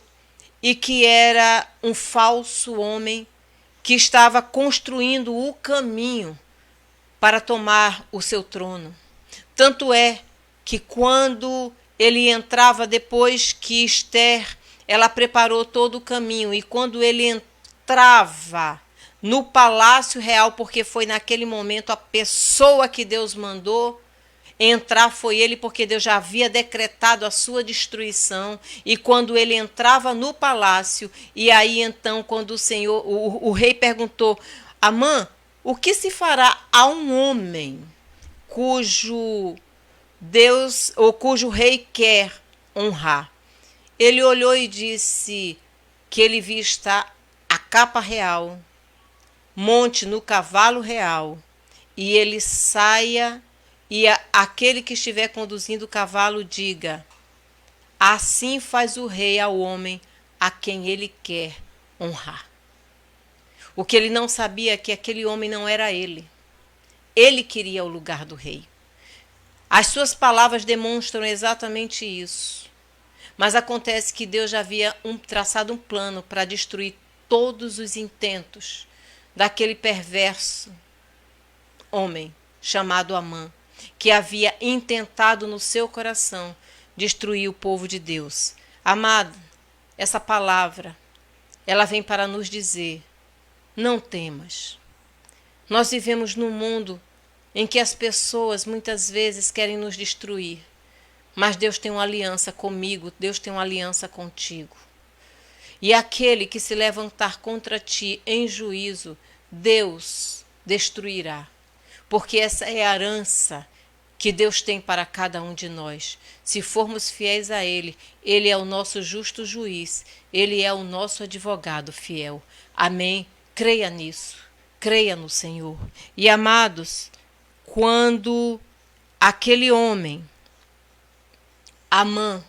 Speaker 2: e que era um falso homem que estava construindo o caminho para tomar o seu trono. Tanto é que quando ele entrava, depois que Esther, ela preparou todo o caminho, e quando ele entrava no palácio real, porque foi naquele momento a pessoa que Deus mandou entrar foi ele, porque Deus já havia decretado a sua destruição. E quando ele entrava no palácio, e aí então quando o rei perguntou: Amã, o que se fará a um homem cujo Deus ou cujo rei quer honrar? Ele olhou e disse que ele vista a capa real, monte no cavalo real, e ele saia, e aquele que estiver conduzindo o cavalo diga: assim faz o rei ao homem a quem ele quer honrar. O que ele não sabia é que aquele homem não era ele. Ele queria o lugar do rei. As suas palavras demonstram exatamente isso. Mas acontece que Deus já havia traçado um plano para destruir todos os intentos daquele perverso homem chamado Amã, que havia intentado no seu coração destruir o povo de Deus. Amado, essa palavra, ela vem para nos dizer: não temas. Nós vivemos num mundo em que as pessoas muitas vezes querem nos destruir, mas Deus tem uma aliança comigo, Deus tem uma aliança contigo. E aquele que se levantar contra ti em juízo, Deus destruirá. Porque essa é a herança que Deus tem para cada um de nós. Se formos fiéis a Ele, Ele é o nosso justo juiz, Ele é o nosso advogado fiel. Amém? Creia nisso, creia no Senhor. E amados, quando aquele homem, Amã,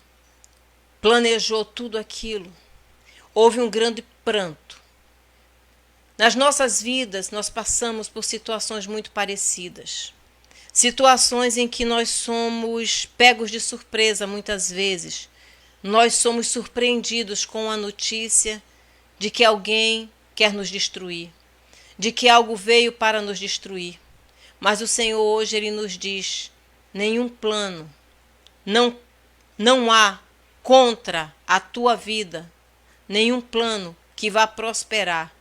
Speaker 2: planejou tudo aquilo, houve um grande pranto. Nas nossas vidas, nós passamos por situações muito parecidas. Situações em que nós somos pegos de surpresa muitas vezes. Nós somos surpreendidos com a notícia de que alguém quer nos destruir, de que algo veio para nos destruir. Mas o Senhor hoje, Ele nos diz: nenhum plano, não há contra a tua vida nenhum plano que vá prosperar.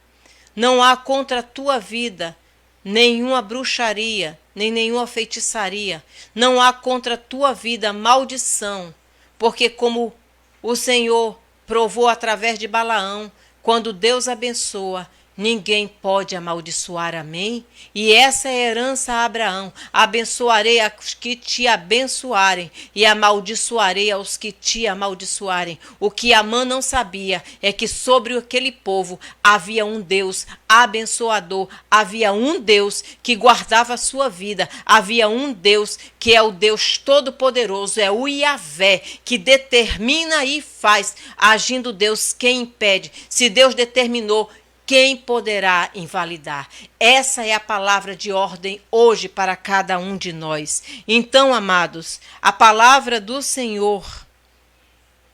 Speaker 2: Não há contra a tua vida nenhuma bruxaria, nem nenhuma feitiçaria. Não há contra a tua vida maldição, porque como o Senhor provou através de Balaão, quando Deus abençoa, ninguém pode amaldiçoar, amém? E essa é a herança a Abraão: abençoarei aos que te abençoarem e amaldiçoarei aos que te amaldiçoarem. O que Amã não sabia é que sobre aquele povo havia um Deus abençoador, havia um Deus que guardava a sua vida, havia um Deus que é o Deus Todo-Poderoso, é o Yahvé, que determina e faz. Agindo Deus, quem impede? Se Deus determinou, quem poderá invalidar? Essa é a palavra de ordem hoje para cada um de nós. Então, amados, a palavra do Senhor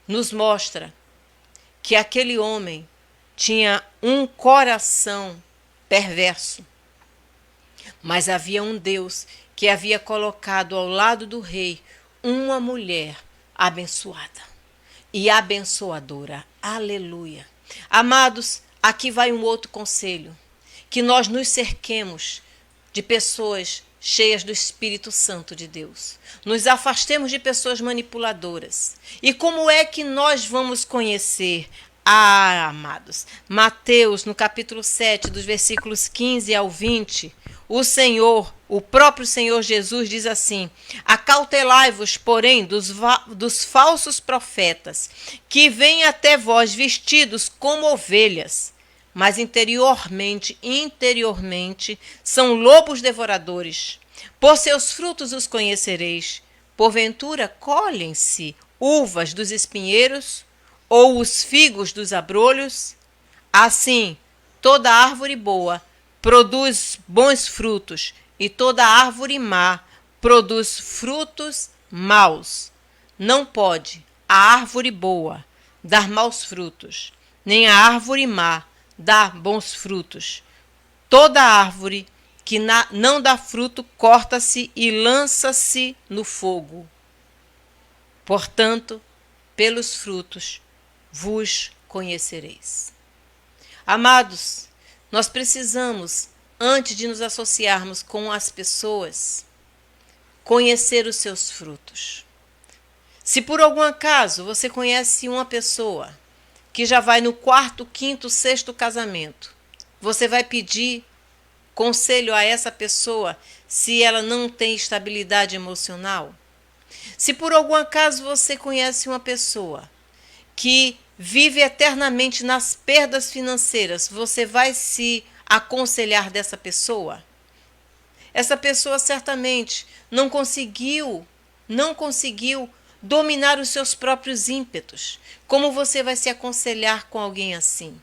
Speaker 2: nos mostra que aquele homem tinha um coração perverso, mas havia um Deus que havia colocado ao lado do rei uma mulher abençoada e abençoadora. Aleluia. Amados, aqui vai um outro conselho: que nós nos cerquemos de pessoas cheias do Espírito Santo de Deus. Nos afastemos de pessoas manipuladoras. E como é que nós vamos conhecer? Amados, Mateus, no capítulo 7, dos versículos 15 ao 20, o próprio Senhor Jesus diz assim: acautelai-vos, porém, dos falsos profetas, que vêm até vós vestidos como ovelhas, mas interiormente são lobos devoradores. Por seus frutos os conhecereis. Porventura colhem-se uvas dos espinheiros ou os figos dos abrolhos? Assim, toda árvore boa produz bons frutos, e toda árvore má produz frutos maus. Não pode a árvore boa dar maus frutos, nem a árvore má dar bons frutos. Toda árvore que não dá fruto corta-se e lança-se no fogo. Portanto, pelos frutos vos conhecereis. Amados, nós precisamos, antes de nos associarmos com as pessoas, conhecer os seus frutos. Se por algum acaso você conhece uma pessoa que já vai no 4º, 5º, 6º casamento, você vai pedir conselho a essa pessoa se ela não tem estabilidade emocional? Se por algum acaso você conhece uma pessoa que vive eternamente nas perdas financeiras, você vai se aconselhar dessa pessoa? Essa pessoa certamente não conseguiu dominar os seus próprios ímpetos. Como você vai se aconselhar com alguém assim?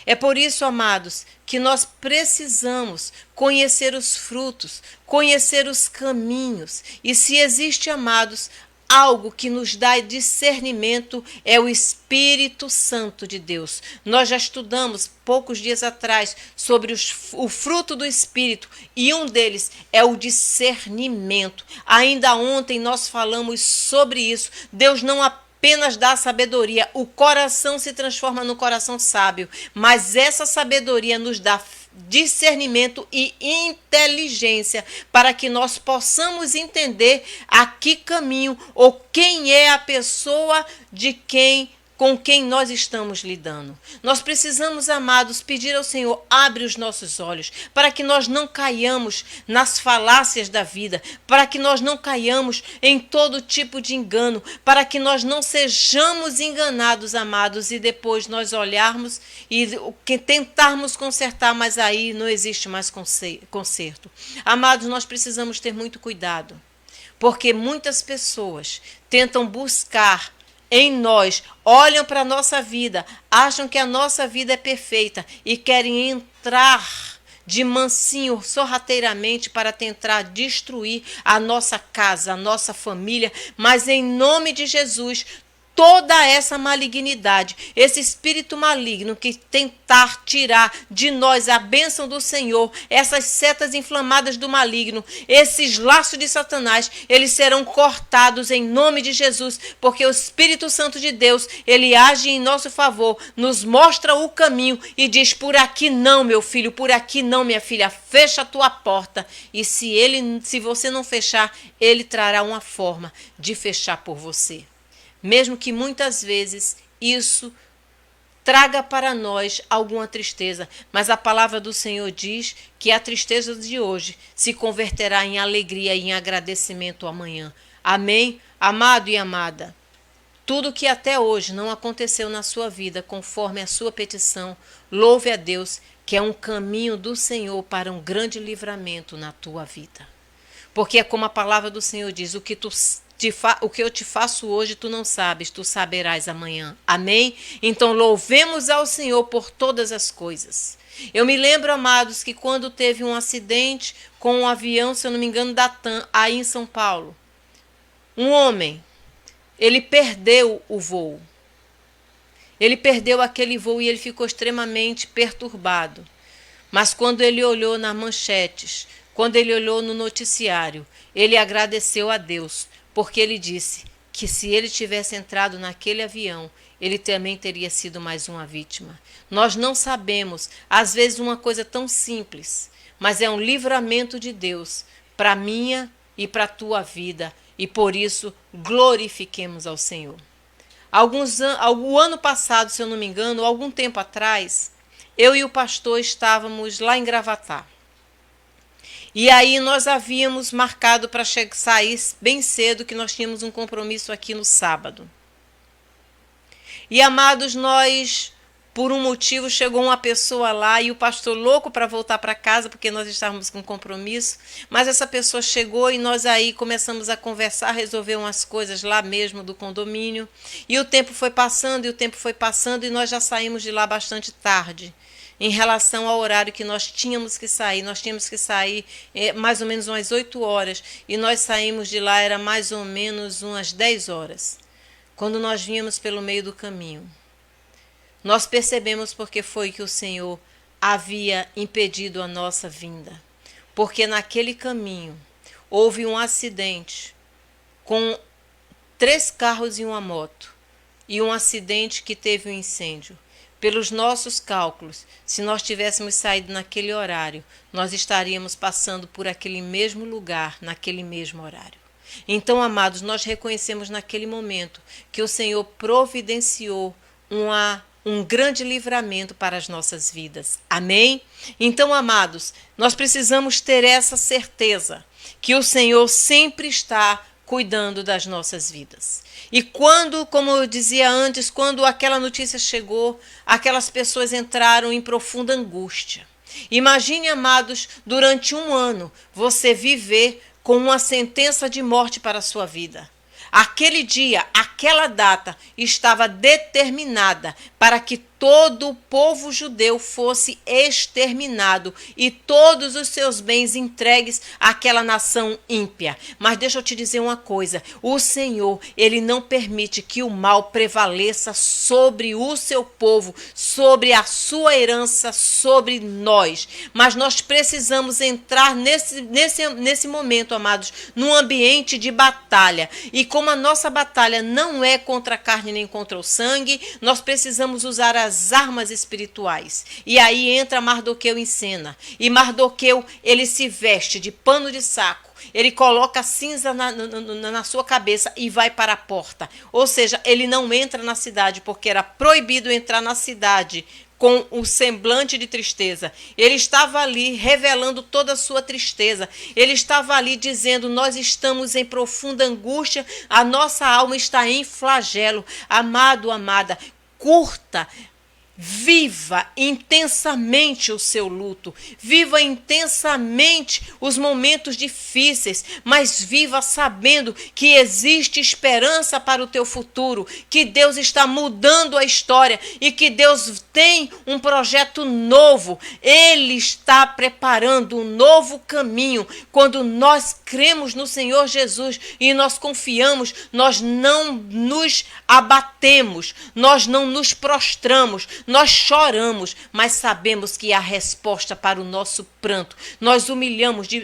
Speaker 2: É por isso, amados, que nós precisamos conhecer os frutos, conhecer os caminhos. E se existe, amados, algo que nos dá discernimento, é o Espírito Santo de Deus. Nós já estudamos poucos dias atrás sobre o fruto do Espírito, e um deles é o discernimento. Ainda ontem nós falamos sobre isso. Deus não apenas dá sabedoria, o coração se transforma no coração sábio, mas essa sabedoria nos dá discernimento e inteligência para que nós possamos entender a que caminho ou quem é a pessoa com quem nós estamos lidando. Nós precisamos, amados, pedir ao Senhor: abre os nossos olhos, para que nós não caiamos nas falácias da vida, para que nós não caiamos em todo tipo de engano, para que nós não sejamos enganados, amados, e depois nós olharmos e tentarmos consertar, mas aí não existe mais conserto. Amados, nós precisamos ter muito cuidado, porque muitas pessoas tentam buscar em nós, olham para a nossa vida, acham que a nossa vida é perfeita e querem entrar de mansinho, sorrateiramente, para tentar destruir a nossa casa, a nossa família. Mas em nome de Jesus, toda essa malignidade, esse espírito maligno que tentar tirar de nós a bênção do Senhor, essas setas inflamadas do maligno, esses laços de Satanás, eles serão cortados em nome de Jesus, porque o Espírito Santo de Deus, ele age em nosso favor, nos mostra o caminho e diz: por aqui não, meu filho, por aqui não, minha filha, fecha a tua porta. E se você não fechar, ele trará uma forma de fechar por você. Mesmo que muitas vezes isso traga para nós alguma tristeza, mas a palavra do Senhor diz que a tristeza de hoje se converterá em alegria e em agradecimento amanhã. Amém? Amado e amada, tudo que até hoje não aconteceu na sua vida conforme a sua petição, louve a Deus, que é um caminho do Senhor para um grande livramento na tua vida. Porque é como a palavra do Senhor diz: o que eu te faço hoje, tu não sabes, tu saberás amanhã. Amém? Então louvemos ao Senhor por todas as coisas. Eu me lembro, amados, que quando teve um acidente com um avião, se eu não me engano, da TAM, aí em São Paulo, um homem, ele perdeu o voo. Ele perdeu aquele voo e ele ficou extremamente perturbado. Mas quando ele olhou nas manchetes, quando ele olhou no noticiário, ele agradeceu a Deus, porque ele disse que se ele tivesse entrado naquele avião, ele também teria sido mais uma vítima. Nós não sabemos, às vezes, uma coisa tão simples, mas é um livramento de Deus para a minha e para a tua vida, e por isso glorifiquemos ao Senhor. O ano passado, se eu não me engano, algum tempo atrás, eu e o pastor estávamos lá em Gravatá. E aí nós havíamos marcado para sair bem cedo, que nós tínhamos um compromisso aqui no sábado. E, amados, nós, por um motivo, chegou uma pessoa lá e o pastor louco para voltar para casa, porque nós estávamos com compromisso, mas essa pessoa chegou e nós aí começamos a conversar, resolver umas coisas lá mesmo do condomínio. E o tempo foi passando, e nós já saímos de lá bastante tarde. Em relação ao horário que nós tínhamos que sair mais ou menos umas 8 horas, e nós saímos de lá, era mais ou menos umas 10 horas. Quando nós vínhamos pelo meio do caminho, nós percebemos porque foi que o Senhor havia impedido a nossa vinda. Porque naquele caminho houve um acidente com 3 carros e uma moto, e um acidente que teve um incêndio. Pelos nossos cálculos, se nós tivéssemos saído naquele horário, nós estaríamos passando por aquele mesmo lugar, naquele mesmo horário. Então, amados, nós reconhecemos naquele momento que o Senhor providenciou um grande livramento para as nossas vidas. Amém? Então, amados, nós precisamos ter essa certeza que o Senhor sempre está cuidando das nossas vidas. E quando, como eu dizia antes, quando aquela notícia chegou, aquelas pessoas entraram em profunda angústia. Imagine, amados, durante um ano, você viver com uma sentença de morte para a sua vida. Aquele dia, aquela data estava determinada para que todo o povo judeu fosse exterminado e todos os seus bens entregues àquela nação ímpia. Mas deixa eu te dizer uma coisa, o Senhor, ele não permite que o mal prevaleça sobre o seu povo, sobre a sua herança, sobre nós. Mas nós precisamos entrar nesse momento, amados, num ambiente de batalha. E como a nossa batalha não é contra a carne nem contra o sangue, nós precisamos usar as armas espirituais. E aí entra Mardoqueu em cena. E Mardoqueu, ele se veste de pano de saco. Ele coloca cinza na sua cabeça e vai para a porta. Ou seja, ele não entra na cidade, porque era proibido entrar na cidade com o semblante de tristeza. Ele estava ali revelando toda a sua tristeza. Ele estava ali dizendo: nós estamos em profunda angústia, a nossa alma está em flagelo. Amado, amada, curta, Viva intensamente o seu luto, viva intensamente os momentos difíceis, mas viva sabendo que existe esperança para o teu futuro, que Deus está mudando a história e que Deus tem um projeto novo. Ele está preparando um novo caminho. Quando nós cremos no Senhor Jesus e nós confiamos, nós não nos abatemos, nós não nos prostramos, nós choramos, mas sabemos que há resposta para o nosso pranto. Nós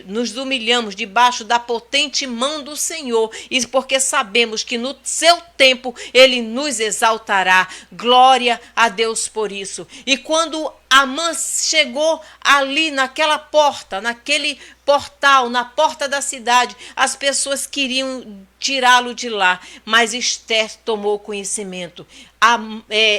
Speaker 2: nos humilhamos debaixo da potente mão do Senhor, e porque sabemos que no seu tempo Ele nos exaltará. Glória a Deus por isso. E quando Amã chegou ali naquela porta, naquele portal, na porta da cidade, as pessoas queriam tirá-lo de lá, mas Esther tomou conhecimento.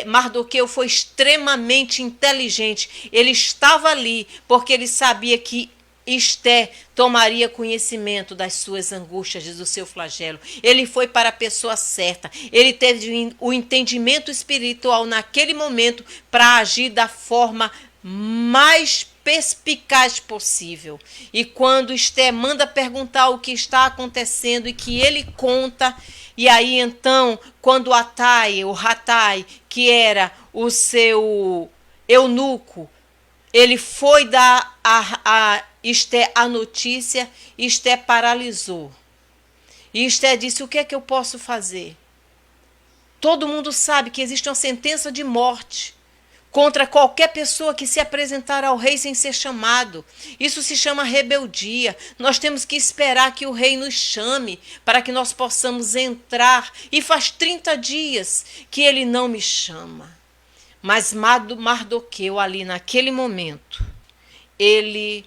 Speaker 2: Mardoqueu foi extremamente inteligente. Ele estava ali porque ele sabia que Esther tomaria conhecimento das suas angústias, do seu flagelo. Ele foi para a pessoa certa. Ele teve o entendimento espiritual naquele momento para agir da forma mais perspicaz possível. E quando Esther manda perguntar o que está acontecendo e que ele conta, e aí então, quando o Ratai, que era o seu eunuco, ele foi dar a Esther a notícia, Esther paralisou. E Esther disse: o que é que eu posso fazer? Todo mundo sabe que existe uma sentença de morte contra qualquer pessoa que se apresentar ao rei sem ser chamado. Isso se chama rebeldia. Nós temos que esperar que o rei nos chame para que nós possamos entrar. E faz 30 dias que ele não me chama. Mas Mardoqueu, ali naquele momento, ele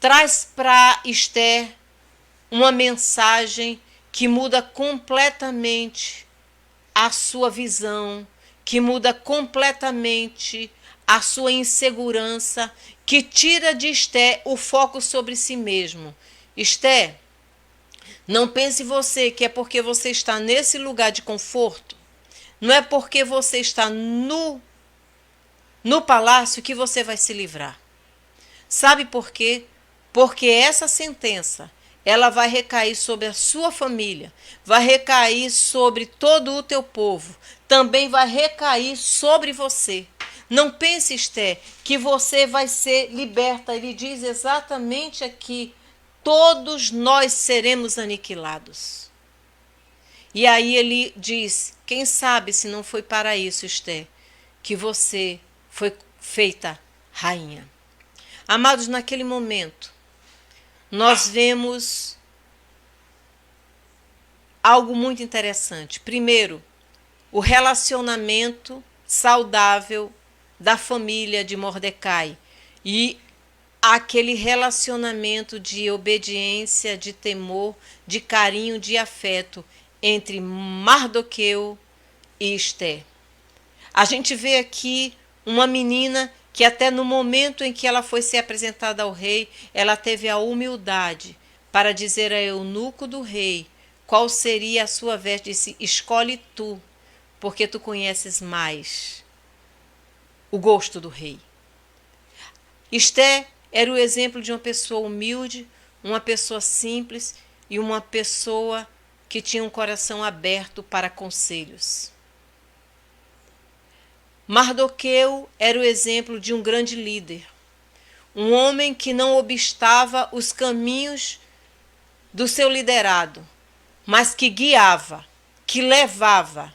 Speaker 2: traz para Esther uma mensagem que muda completamente a sua visão, que muda completamente a sua insegurança, que tira de Esther o foco sobre si mesmo. Esther, não pense você que é porque você está nesse lugar de conforto, não é porque você está no palácio que você vai se livrar. Sabe por quê? Porque essa sentença, ela vai recair sobre a sua família, vai recair sobre todo o teu povo, também vai recair sobre você. Não pense, Esther, que você vai ser liberta. Ele diz exatamente aqui: todos nós seremos aniquilados. E aí ele diz: quem sabe se não foi para isso, Esther, que você foi feita rainha. Amados, naquele momento, nós vemos algo muito interessante. Primeiro, o relacionamento saudável da família de Mordecai e aquele relacionamento de obediência, de temor, de carinho, de afeto entre Mardoqueu e Esther. A gente vê aqui uma menina que até no momento em que ela foi ser apresentada ao rei, ela teve a humildade para dizer a eunuco do rei qual seria a sua veste. Disse: escolhe tu, porque tu conheces mais o gosto do rei. Esther era o exemplo de uma pessoa humilde, uma pessoa simples e uma pessoa que tinha um coração aberto para conselhos. Mardoqueu era o exemplo de um grande líder, um homem que não obstava os caminhos do seu liderado, mas que guiava, que levava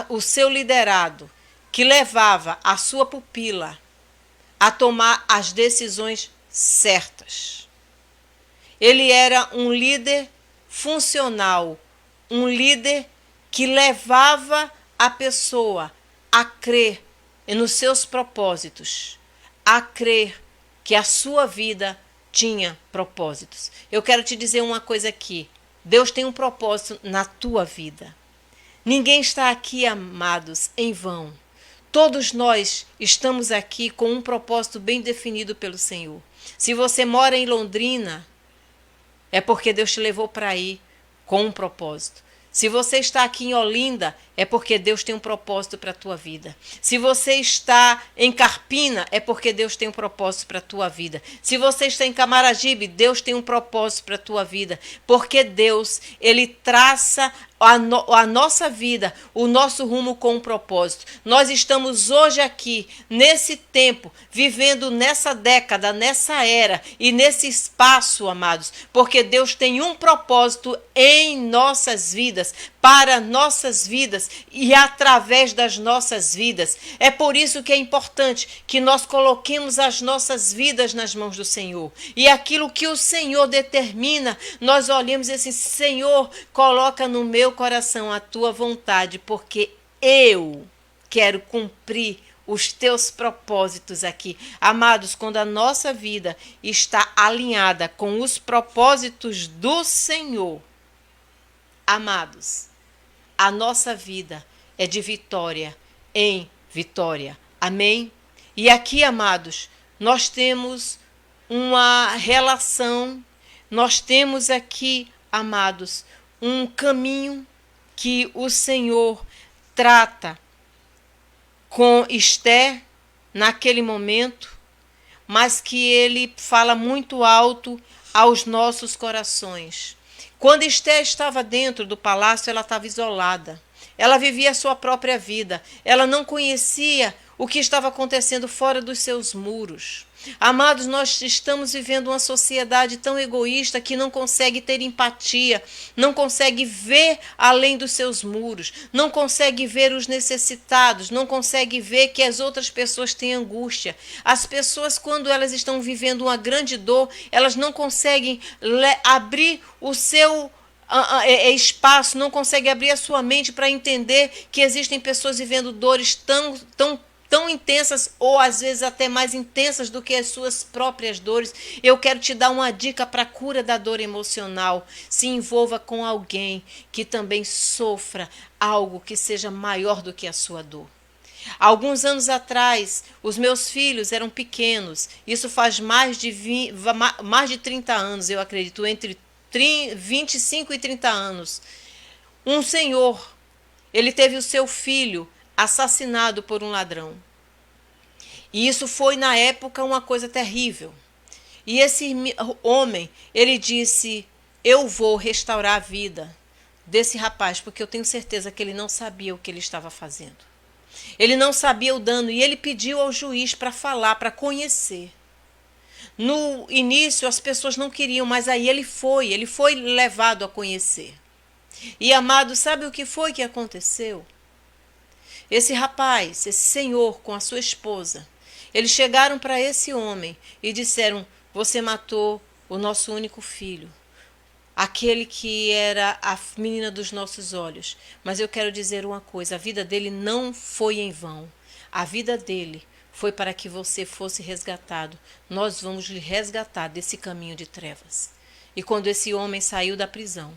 Speaker 2: o seu liderado, que levava a sua pupila a tomar as decisões certas. Ele era um líder funcional, um líder que levava a pessoa a crer nos seus propósitos, a crer que a sua vida tinha propósitos. Eu quero te dizer uma coisa aqui: Deus tem um propósito na tua vida. Ninguém está aqui, amados, em vão. Todos nós estamos aqui com um propósito bem definido pelo Senhor. Se você mora em Londrina, é porque Deus te levou para aí com um propósito. Se você está aqui em Olinda, é porque Deus tem um propósito para a tua vida. Se você está em Carpina, é porque Deus tem um propósito para a tua vida. Se você está em Camaragibe, Deus tem um propósito para a tua vida. Porque Deus, Ele traça a nossa vida, o nosso rumo com um propósito. Nós estamos hoje aqui, nesse tempo, vivendo nessa década, nessa era e nesse espaço, amados, porque Deus tem um propósito em nossas vidas, para nossas vidas e através das nossas vidas. É por isso que é importante que nós coloquemos as nossas vidas nas mãos do Senhor. E aquilo que o Senhor determina, nós olhemos assim: Senhor, coloca no meu coração a tua vontade, porque eu quero cumprir os teus propósitos aqui. Amados, quando a nossa vida está alinhada com os propósitos do Senhor, amados, a nossa vida é de vitória em vitória. Amém? E aqui, amados, nós temos uma relação, nós temos aqui, amados, um caminho que o Senhor trata com Esther naquele momento, mas que Ele fala muito alto aos nossos corações. Quando Esther estava dentro do palácio, ela estava isolada. Ela vivia a sua própria vida. Ela não conhecia o que estava acontecendo fora dos seus muros. Amados, nós estamos vivendo uma sociedade tão egoísta que não consegue ter empatia, não consegue ver além dos seus muros, não consegue ver os necessitados, não consegue ver que as outras pessoas têm angústia. As pessoas, quando elas estão vivendo uma grande dor, elas não conseguem abrir o seu espaço, não conseguem abrir a sua mente para entender que existem pessoas vivendo dores tão intensas, ou às vezes até mais intensas do que as suas próprias dores. Eu quero te dar uma dica para a cura da dor emocional. Se envolva com alguém que também sofra algo que seja maior do que a sua dor. Alguns anos atrás, os meus filhos eram pequenos. Isso faz mais de 30 anos, eu acredito, entre 25 e 30 anos. Um senhor, ele teve o seu filho assassinado por um ladrão. E isso foi, na época, uma coisa terrível. E esse homem, ele disse: eu vou restaurar a vida desse rapaz, porque eu tenho certeza que ele não sabia o que ele estava fazendo. Ele não sabia o dano, e ele pediu ao juiz para falar, para conhecer. No início, as pessoas não queriam, mas aí ele foi levado a conhecer. E, amado, sabe o que foi que aconteceu? Esse rapaz, esse senhor com a sua esposa, eles chegaram para esse homem e disseram: você matou o nosso único filho, aquele que era a menina dos nossos olhos. Mas eu quero dizer uma coisa: a vida dele não foi em vão. A vida dele foi para que você fosse resgatado. Nós vamos lhe resgatar desse caminho de trevas. E quando esse homem saiu da prisão,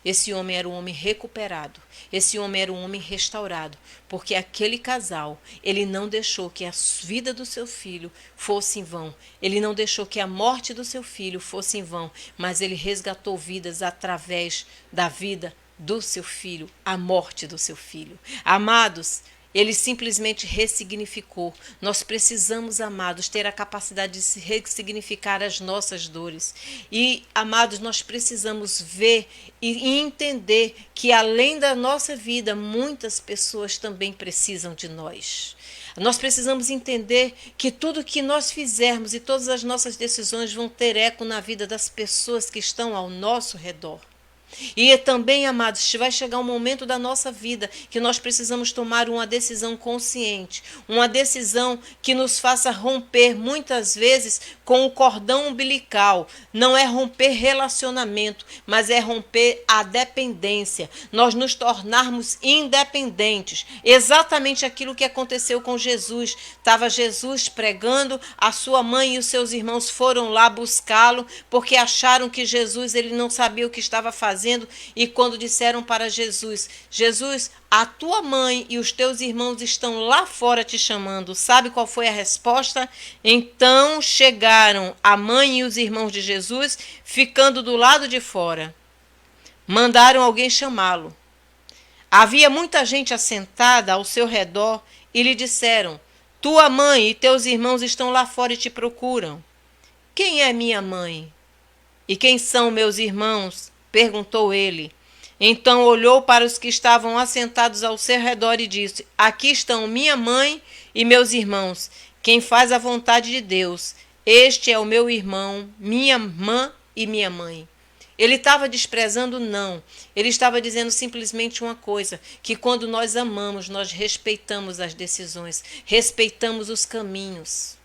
Speaker 2: esse homem era um homem recuperado, esse homem era um homem restaurado, porque aquele casal, ele não deixou que a vida do seu filho fosse em vão, ele não deixou que a morte do seu filho fosse em vão, mas ele resgatou vidas através da vida do seu filho, a morte do seu filho. Amados, ele simplesmente ressignificou. Nós precisamos, amados, ter a capacidade de se ressignificar as nossas dores. E, amados, nós precisamos ver e entender que, além da nossa vida, muitas pessoas também precisam de nós. Nós precisamos entender que tudo que nós fizermos e todas as nossas decisões vão ter eco na vida das pessoas que estão ao nosso redor. E também, amados, vai chegar um momento da nossa vida que nós precisamos tomar uma decisão consciente, uma decisão que nos faça romper muitas vezes com o cordão umbilical. Não é romper relacionamento, mas é romper a dependência. Nós nos tornarmos independentes. Exatamente aquilo que aconteceu com Jesus. Estava Jesus pregando, a sua mãe e os seus irmãos foram lá buscá-lo porque acharam que Jesus, ele não sabia o que estava fazendo. E quando disseram para Jesus: Jesus, a tua mãe e os teus irmãos estão lá fora te chamando. Sabe qual foi a resposta? Então chegaram a mãe e os irmãos de Jesus, ficando do lado de fora. Mandaram alguém chamá-lo. Havia muita gente assentada ao seu redor e lhe disseram: tua mãe e teus irmãos estão lá fora e te procuram. Quem é minha mãe? E quem são meus irmãos? Perguntou ele. Então olhou para os que estavam assentados ao seu redor e disse: aqui estão minha mãe e meus irmãos. Quem faz a vontade de Deus, este é o meu irmão, minha irmã e minha mãe. Ele estava desprezando? Não. Ele estava dizendo simplesmente uma coisa, que quando nós amamos, nós respeitamos as decisões, respeitamos os caminhos.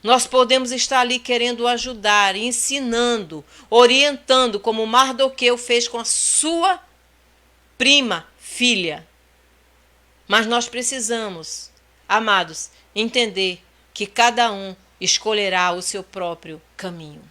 Speaker 2: Nós podemos estar ali querendo ajudar, ensinando, orientando, como Mardoqueu fez com a sua prima, filha. Mas nós precisamos, amados, entender que cada um escolherá o seu próprio caminho.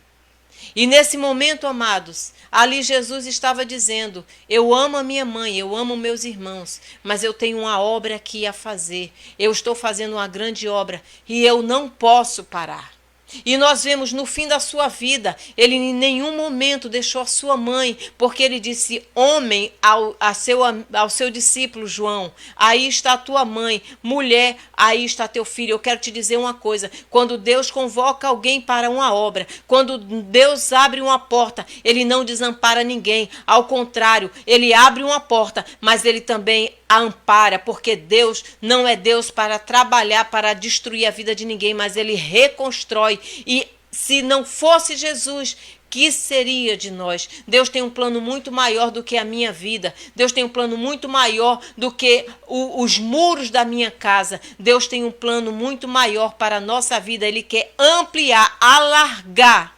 Speaker 2: E nesse momento, amados, ali Jesus estava dizendo: eu amo a minha mãe, eu amo meus irmãos, mas eu tenho uma obra aqui a fazer. Eu estou fazendo uma grande obra e eu não posso parar. E nós vemos no fim da sua vida, ele em nenhum momento deixou a sua mãe, porque ele disse: homem, ao seu discípulo João, aí está a tua mãe, mulher, aí está teu filho. Eu quero te dizer uma coisa: quando Deus convoca alguém para uma obra, quando Deus abre uma porta, ele não desampara ninguém, ao contrário, ele abre uma porta, mas ele também a ampara, porque Deus não é Deus para trabalhar, para destruir a vida de ninguém, mas ele reconstrói. E se não fosse Jesus, que seria de nós? Deus tem um plano muito maior do que a minha vida. Deus tem um plano muito maior do que os muros da minha casa. Deus tem um plano muito maior para a nossa vida. Ele quer ampliar, alargar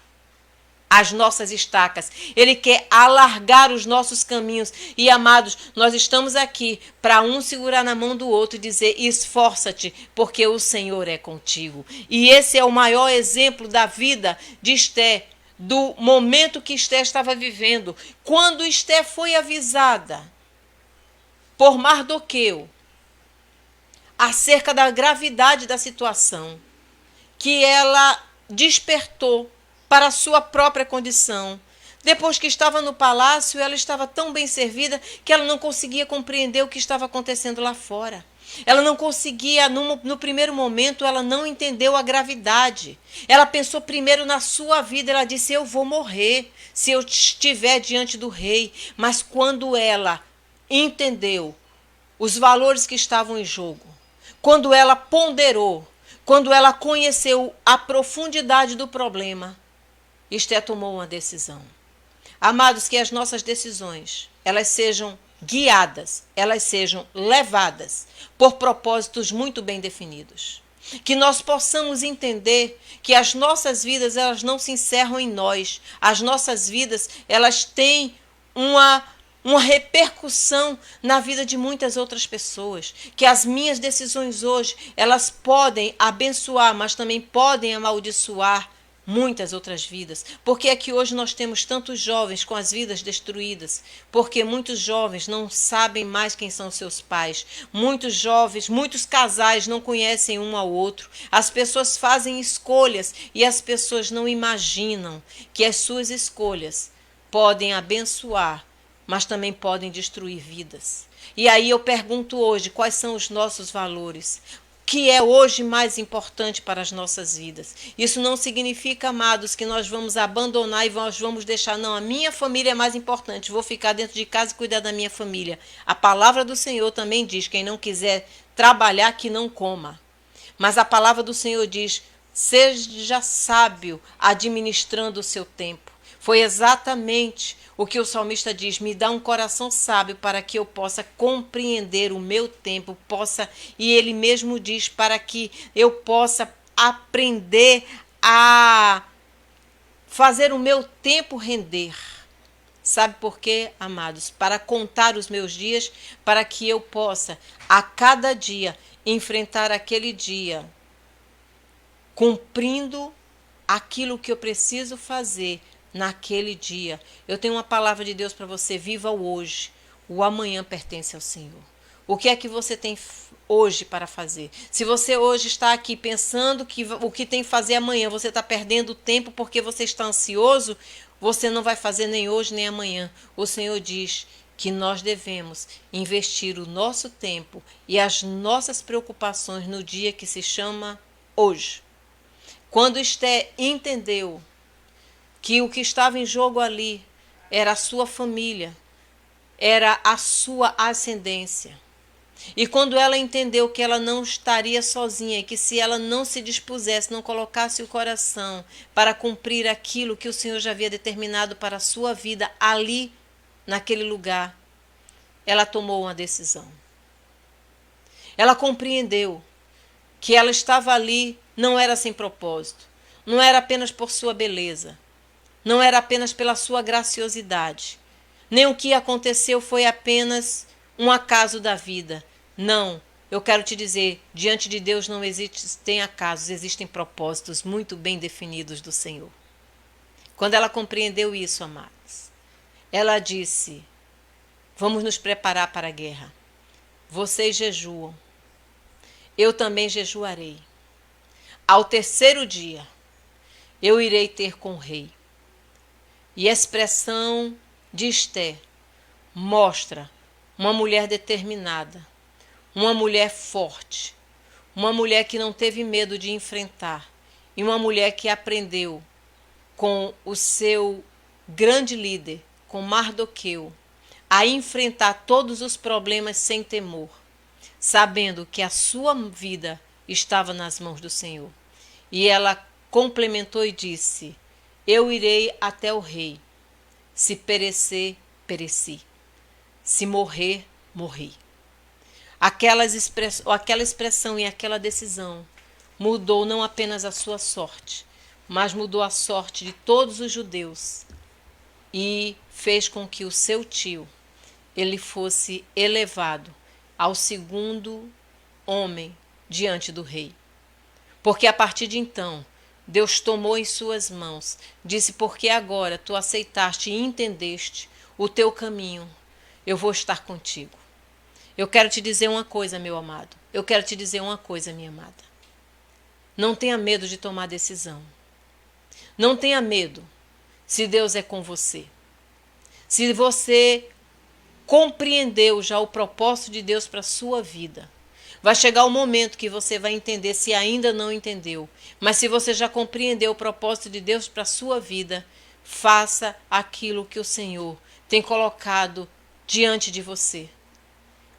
Speaker 2: as nossas estacas. Ele quer alargar os nossos caminhos. E, amados, nós estamos aqui para um segurar na mão do outro e dizer: esforça-te, porque o Senhor é contigo. E esse é o maior exemplo da vida de Esté, do momento que Esté estava vivendo. Quando Esté foi avisada por Mardoqueu acerca da gravidade da situação, que ela despertou para a sua própria condição. Depois que estava no palácio, ela estava tão bem servida que ela não conseguia compreender o que estava acontecendo lá fora. Ela não conseguia, no primeiro momento, ela não entendeu a gravidade. Ela pensou primeiro na sua vida, ela disse: eu vou morrer se eu estiver diante do rei. Mas quando ela entendeu os valores que estavam em jogo, quando ela ponderou, quando ela conheceu a profundidade do problema, Esté tomou uma decisão. Amados, que as nossas decisões, elas sejam guiadas, elas sejam levadas por propósitos muito bem definidos. Que nós possamos entender que as nossas vidas, elas não se encerram em nós. As nossas vidas, elas têm uma repercussão na vida de muitas outras pessoas. Que as minhas decisões hoje, elas podem abençoar, mas também podem amaldiçoar muitas outras vidas. Porque é que hoje nós temos tantos jovens com as vidas destruídas? Porque muitos jovens não sabem mais quem são seus pais. Muitos jovens, muitos casais não conhecem um ao outro. As pessoas fazem escolhas e as pessoas não imaginam que as suas escolhas podem abençoar, mas também podem destruir vidas. E aí eu pergunto hoje, quais são os nossos valores? Que é hoje mais importante para as nossas vidas. Isso não significa, amados, que nós vamos abandonar e nós vamos deixar, não, a minha família é mais importante, vou ficar dentro de casa e cuidar da minha família. A palavra do Senhor também diz: quem não quiser trabalhar, que não coma. Mas a palavra do Senhor diz: seja sábio administrando o seu tempo. Foi exatamente o que o salmista diz: me dá um coração sábio para que eu possa compreender o meu tempo, e ele mesmo diz, para que eu possa aprender a fazer o meu tempo render. Sabe por quê, amados? Para contar os meus dias, para que eu possa, a cada dia, enfrentar aquele dia, cumprindo aquilo que eu preciso fazer naquele dia. Eu tenho uma palavra de Deus para você: viva o hoje. O amanhã pertence ao Senhor. O que é que você tem hoje para fazer? Se você hoje está aqui pensando que o que tem que fazer amanhã, você está perdendo tempo porque você está ansioso, você não vai fazer nem hoje nem amanhã. O Senhor diz: que nós devemos investir o nosso tempo e as nossas preocupações no dia que se chama hoje. Quando Esté entendeu que o que estava em jogo ali era a sua família, era a sua ascendência. E quando ela entendeu que ela não estaria sozinha e que se ela não se dispusesse, não colocasse o coração para cumprir aquilo que o Senhor já havia determinado para a sua vida ali, naquele lugar, ela tomou uma decisão. Ela compreendeu que ela estava ali, não era sem propósito, não era apenas por sua beleza, não era apenas pela sua graciosidade, nem o que aconteceu foi apenas um acaso da vida. Não, eu quero te dizer, diante de Deus não existem acasos, existem propósitos muito bem definidos do Senhor. Quando ela compreendeu isso, amados, ela disse: vamos nos preparar para a guerra. Vocês jejuam, eu também jejuarei. Ao terceiro dia, eu irei ter com o rei. E a expressão de Esté mostra uma mulher determinada, uma mulher forte, uma mulher que não teve medo de enfrentar e uma mulher que aprendeu com o seu grande líder, com Mardoqueu, a enfrentar todos os problemas sem temor, sabendo que a sua vida estava nas mãos do Senhor. E ela complementou e disse: eu irei até o rei. Se perecer, pereci. Se morrer, morri. Aquela expressão e aquela decisão mudou não apenas a sua sorte, mas mudou a sorte de todos os judeus e fez com que o seu tio ele fosse elevado ao segundo homem diante do rei. Porque a partir de então, Deus tomou em suas mãos, disse: porque agora tu aceitaste e entendeste o teu caminho, eu vou estar contigo. Eu quero te dizer uma coisa, meu amado. Eu quero te dizer uma coisa, minha amada. Não tenha medo de tomar decisão. Não tenha medo se Deus é com você. Se você compreendeu já o propósito de Deus para a sua vida, vai chegar o momento que você vai entender, se ainda não entendeu. Mas se você já compreendeu o propósito de Deus para a sua vida, faça aquilo que o Senhor tem colocado diante de você.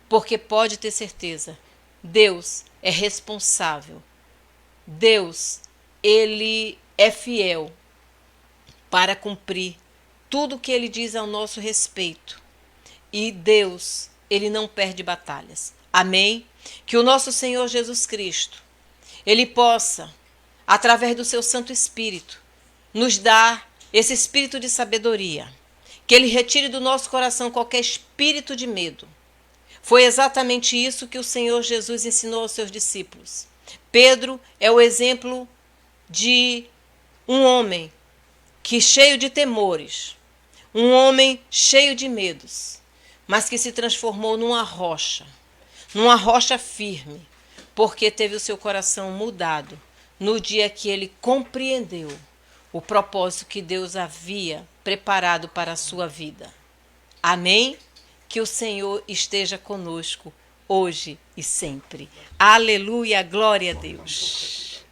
Speaker 2: Porque pode ter certeza, Deus é responsável. Deus, Ele é fiel para cumprir tudo o que Ele diz ao nosso respeito. E Deus, Ele não perde batalhas. Amém? Que o nosso Senhor Jesus Cristo, Ele possa, através do seu Santo Espírito, nos dar esse espírito de sabedoria. Que Ele retire do nosso coração qualquer espírito de medo. Foi exatamente isso que o Senhor Jesus ensinou aos seus discípulos. Pedro é o exemplo de um homem que cheio de temores, um homem cheio de medos, mas que se transformou numa rocha firme, porque teve o seu coração mudado no dia que ele compreendeu o propósito que Deus havia preparado para a sua vida. Amém? Que o Senhor esteja conosco hoje e sempre. Aleluia, glória a Deus.